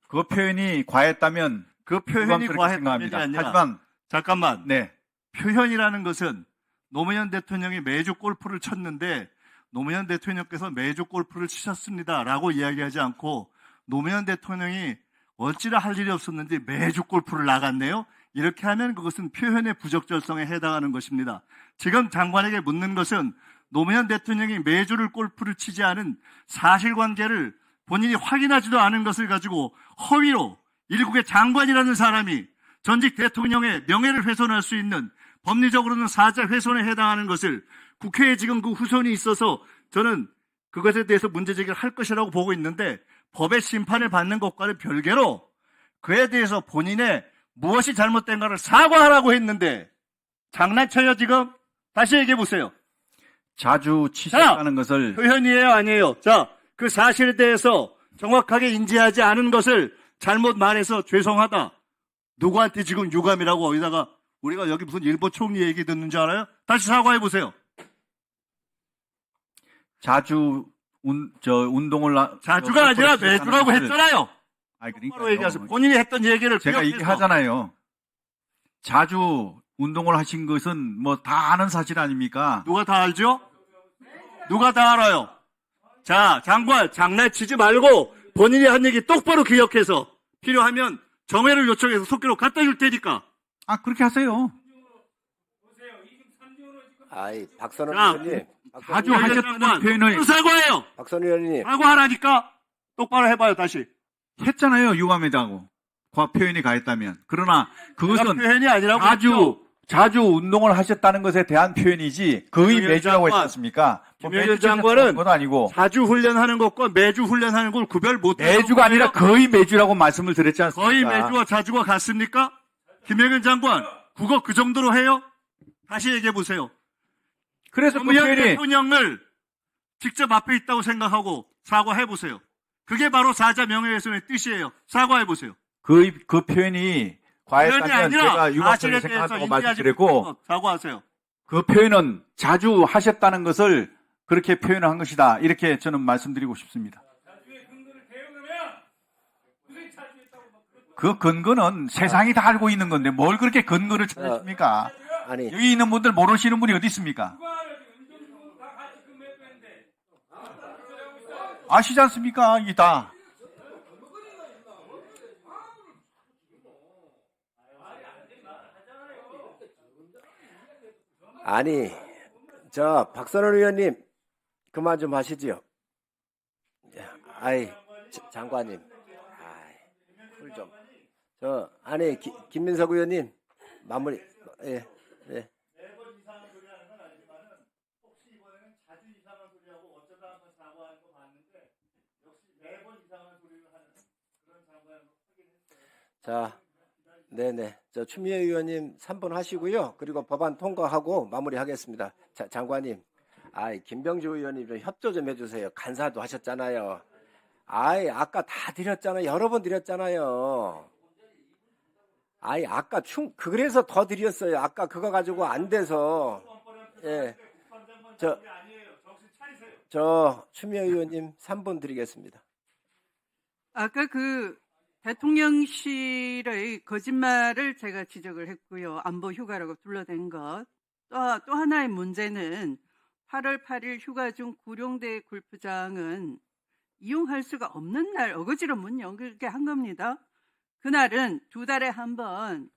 그 표현이 과했다면 그 표현이 유감스럽게 과했다면이 생각합니다. 아니라 하지만 잠깐만. 네. 표현이라는 것은 노무현 대통령이 매주 골프를 쳤는데 노무현 대통령께서 매주 골프를 치셨습니다라고 이야기하지 않고 노무현 대통령이 어찌나 할 일이 없었는지 매주 골프를 나갔네요. 이렇게 하면 그것은 표현의 부적절성에 해당하는 것입니다. 지금 장관에게 묻는 것은 노무현 대통령이 매주를 골프를 치지 않은 사실관계를 본인이 확인하지도 않은 것을 가지고 허위로 일국의 장관이라는 사람이 전직 대통령의 명예를 훼손할 수 있는 법리적으로는 사자 훼손에 해당하는 것을 국회에 지금 그 후손이 있어서 저는 그것에 대해서 문제제기를 할 것이라고 보고 있는데 법의 심판을 받는 것과는 별개로 그에 대해서 본인의 무엇이 잘못된가를 사과하라고 했는데 장난쳐요 지금? 다시 얘기해 보세요. 자주 치셨다는 것을 표현이에요 아니에요? 자, 그 사실에 대해서 정확하게 인지하지 않은 것을 잘못 말해서 죄송하다. 누구한테 지금 유감이라고 어디다가 우리가 여기 무슨 일본 총리 얘기 듣는 줄 알아요? 다시 사과해 보세요. 자주 운동을 자주가 아니라 매주라고 했잖아요. 아니 바로 얘기하세요. 본인이 했던 얘기를 제가 기억해서. 얘기하잖아요. 자주 운동을 하신 것은 뭐 다 아는 사실 아닙니까? 누가 다 알죠? 누가 다 알아요? 자, 장관 장난치지 말고 본인이 한 얘기 똑바로 기억해서 필요하면 정회를 요청해서 속기록 갖다 줄 테니까. 그렇게 하세요. 아이, 박선원 자, 의원님. 자주 하셨다는 표현을 사과해요. 박선원 의원님. 사과하라니까 똑바로 해봐요 다시. 했잖아요. 유감이라고. 표현이 가했다면. 그러나 그것은 표현이 아니라고 했죠. 자주 운동을 하셨다는 것에 대한 표현이 거의 매주라고 했지 않습니까? 김영현 장관은 건 아니고 자주 훈련하는 것과 매주 훈련하는 걸 구별 못해요. 매주가 아니라 거의 매주라고 말씀을 드렸지 않습니까? 거의 매주와 자주가 같습니까? 김영현 장관, 국어 그 정도로 해요? 다시 얘기해 보세요. 그래서 그 노무현 표현이 대통령을 직접 앞에 있다고 생각하고 사과해 보세요. 그게 바로 사자 명예훼손의 뜻이에요. 사과해 보세요. 그 표현이 표현이 과했다면 아니라 제가 유감스럽게 사실에 대해서 생각한다고 인지하지 말씀드렸고 못한 것 사과하세요. 그 표현은 자주 하셨다는 것을 그렇게 표현한 것이다. 이렇게 저는 말씀드리고 싶습니다. 그 근거는 세상이 다 알고 있는 건데 뭘 그렇게 근거를 찾으십니까? 아니, 여기 있는 분들 모르시는 분이 어디 있습니까? 아시지 않습니까? 이게 다. 아니, 저 박선원 의원님 그만 좀 하시지요. 아이, 장관님, 쿨 좀. 아니 김민석 의원님 마무리. 예, 예. 자, 네네. 저 추미애 의원님 3분 하시고요. 그리고 법안 통과하고 마무리하겠습니다. 자, 장관님. 김병주 의원님 좀 협조 좀 해주세요. 간사도 하셨잖아요. 아까 다 드렸잖아요. 여러 번 드렸잖아요. 아까 그래서 더 드렸어요. 아까 그거 가지고 안 돼서. 예. 저 추미애 의원님 3분 드리겠습니다. 아까 그 대통령실의 거짓말을 제가 지적을 했고요. 안보 휴가라고 둘러댄 것. 또 하나의 문제는 8월 8일 휴가 중 구룡대 골프장은 이용할 수가 없는 날 어거지로 문 열게 한 겁니다. 그날은 2달에 한 번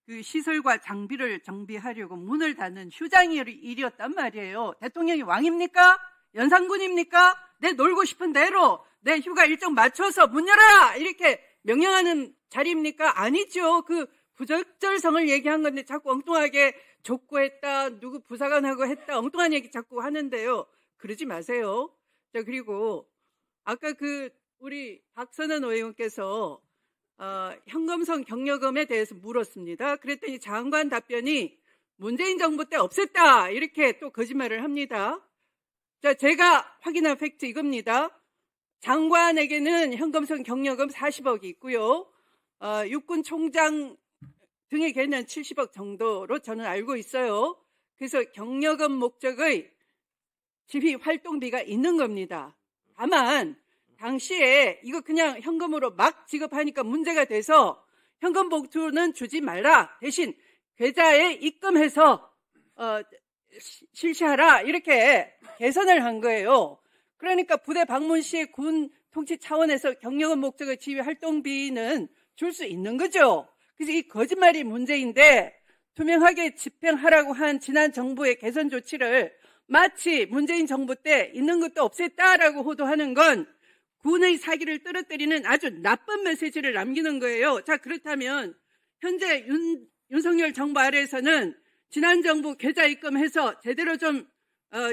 그 시설과 장비를 정비하려고 문을 닫는 휴장일이었단 말이에요. 대통령이 왕입니까? 연산군입니까? 내 놀고 싶은 대로 내 휴가 일정 맞춰서 문 열어라! 이렇게 명령하는 자리입니까? 아니죠. 그 부적절성을 얘기한 건데 자꾸 엉뚱하게 족구했다, 누구 부사관하고 했다, 엉뚱한 얘기 자꾸 하는데요. 그러지 마세요. 자, 그리고 아까 우리 박선원 의원께서 현금성 경력금에 대해서 물었습니다. 그랬더니 장관 답변이 문재인 정부 때 없앴다 이렇게 또 거짓말을 합니다. 자, 제가 확인한 팩트 이겁니다. 장관에게는 현금성 경력금 40억이 있고요. 육군 총장 등에게는 70억 정도로 저는 알고 있어요. 그래서 경력금 목적의 지휘 활동비가 있는 겁니다. 다만 당시에 이거 그냥 현금으로 막 지급하니까 문제가 돼서 현금 봉투는 주지 말라. 대신 계좌에 입금해서 실시하라. 이렇게 개선을 한 거예요. 그러니까 부대 방문 시에 군 통치 차원에서 경력금 목적의 지휘 활동비는 줄 수 있는 거죠. 그래서 이 거짓말이 문제인데 투명하게 집행하라고 한 지난 정부의 개선 조치를 마치 문재인 정부 때 있는 것도 없앴다라고 호도하는 건 군의 사기를 떨어뜨리는 아주 나쁜 메시지를 남기는 거예요. 자, 그렇다면 현재 윤석열 정부 아래에서는 지난 정부 계좌 입금해서 제대로 좀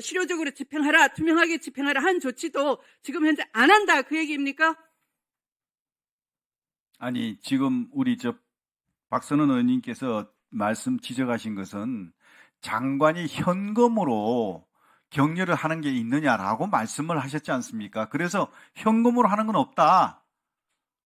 실효적으로 집행하라, 투명하게 집행하라 한 조치도 지금 현재 안 한다 그 얘기입니까? 아니, 지금 우리 박선원 의원님께서 말씀 지적하신 것은 장관이 현금으로 격려를 하는 게 있느냐라고 말씀을 하셨지 않습니까? 그래서 현금으로 하는 건 없다.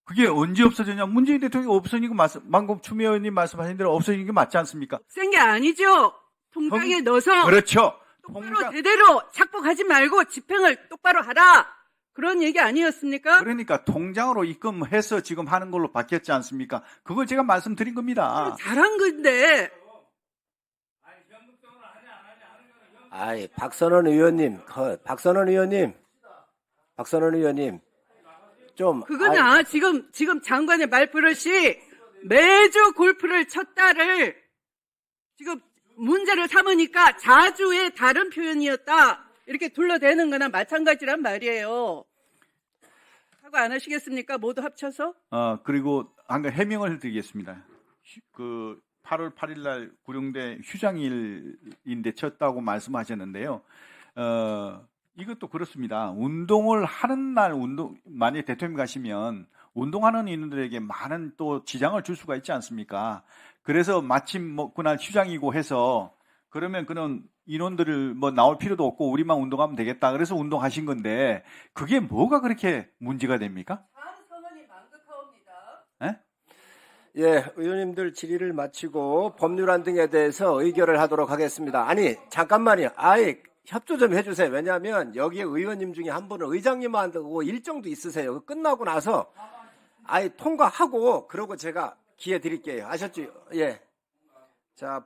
그게 언제 없어졌냐? 문재인 대통령이 없어지니까 방금 추미애 의원님 말씀하신 대로 없어지는 게 맞지 않습니까? 센 게 아니죠. 통장에 넣어서 그렇죠. 똑바로 제대로 착복하지 말고 집행을 똑바로 하라. 그런 얘기 아니었습니까? 그러니까 통장으로 입금해서 지금 하는 걸로 바뀌었지 않습니까? 그걸 제가 말씀드린 겁니다. 잘한 건데. 박선원 의원님, 좀. 그거나 지금 장관의 말버릇이 매주 골프를 쳤다를 지금 문제를 삼으니까 자주의 다른 표현이었다. 이렇게 둘러대는 거나 마찬가지란 말이에요. 사과 안 하시겠습니까? 모두 합쳐서? 그리고 한 가지 해명을 드리겠습니다. 8월 8일 날 구룡대 휴장일인데 쳤다고 말씀하셨는데요. 이것도 그렇습니다. 운동을 하는 날 만약에 대통령 가시면 운동하는 인원들에게 많은 또 지장을 줄 수가 있지 않습니까? 그래서 마침 뭐 그날 휴장이고 해서 그러면 그런 인원들을 뭐 나올 필요도 없고 우리만 운동하면 되겠다. 그래서 운동하신 건데 그게 뭐가 그렇게 문제가 됩니까? 상원이 망극하옵니다. 예? 예, 의원님들 질의를 마치고 법률안 등에 대해서 의결을 하도록 하겠습니다. 아니, 잠깐만요. 아예 협조 좀 해주세요. 왜냐하면 여기에 의원님 중에 한 분은 의장님하고 일정도 있으세요. 끝나고 나서 아예 통과하고 그러고 제가 기회 드릴게요. 아셨죠? 예. 자,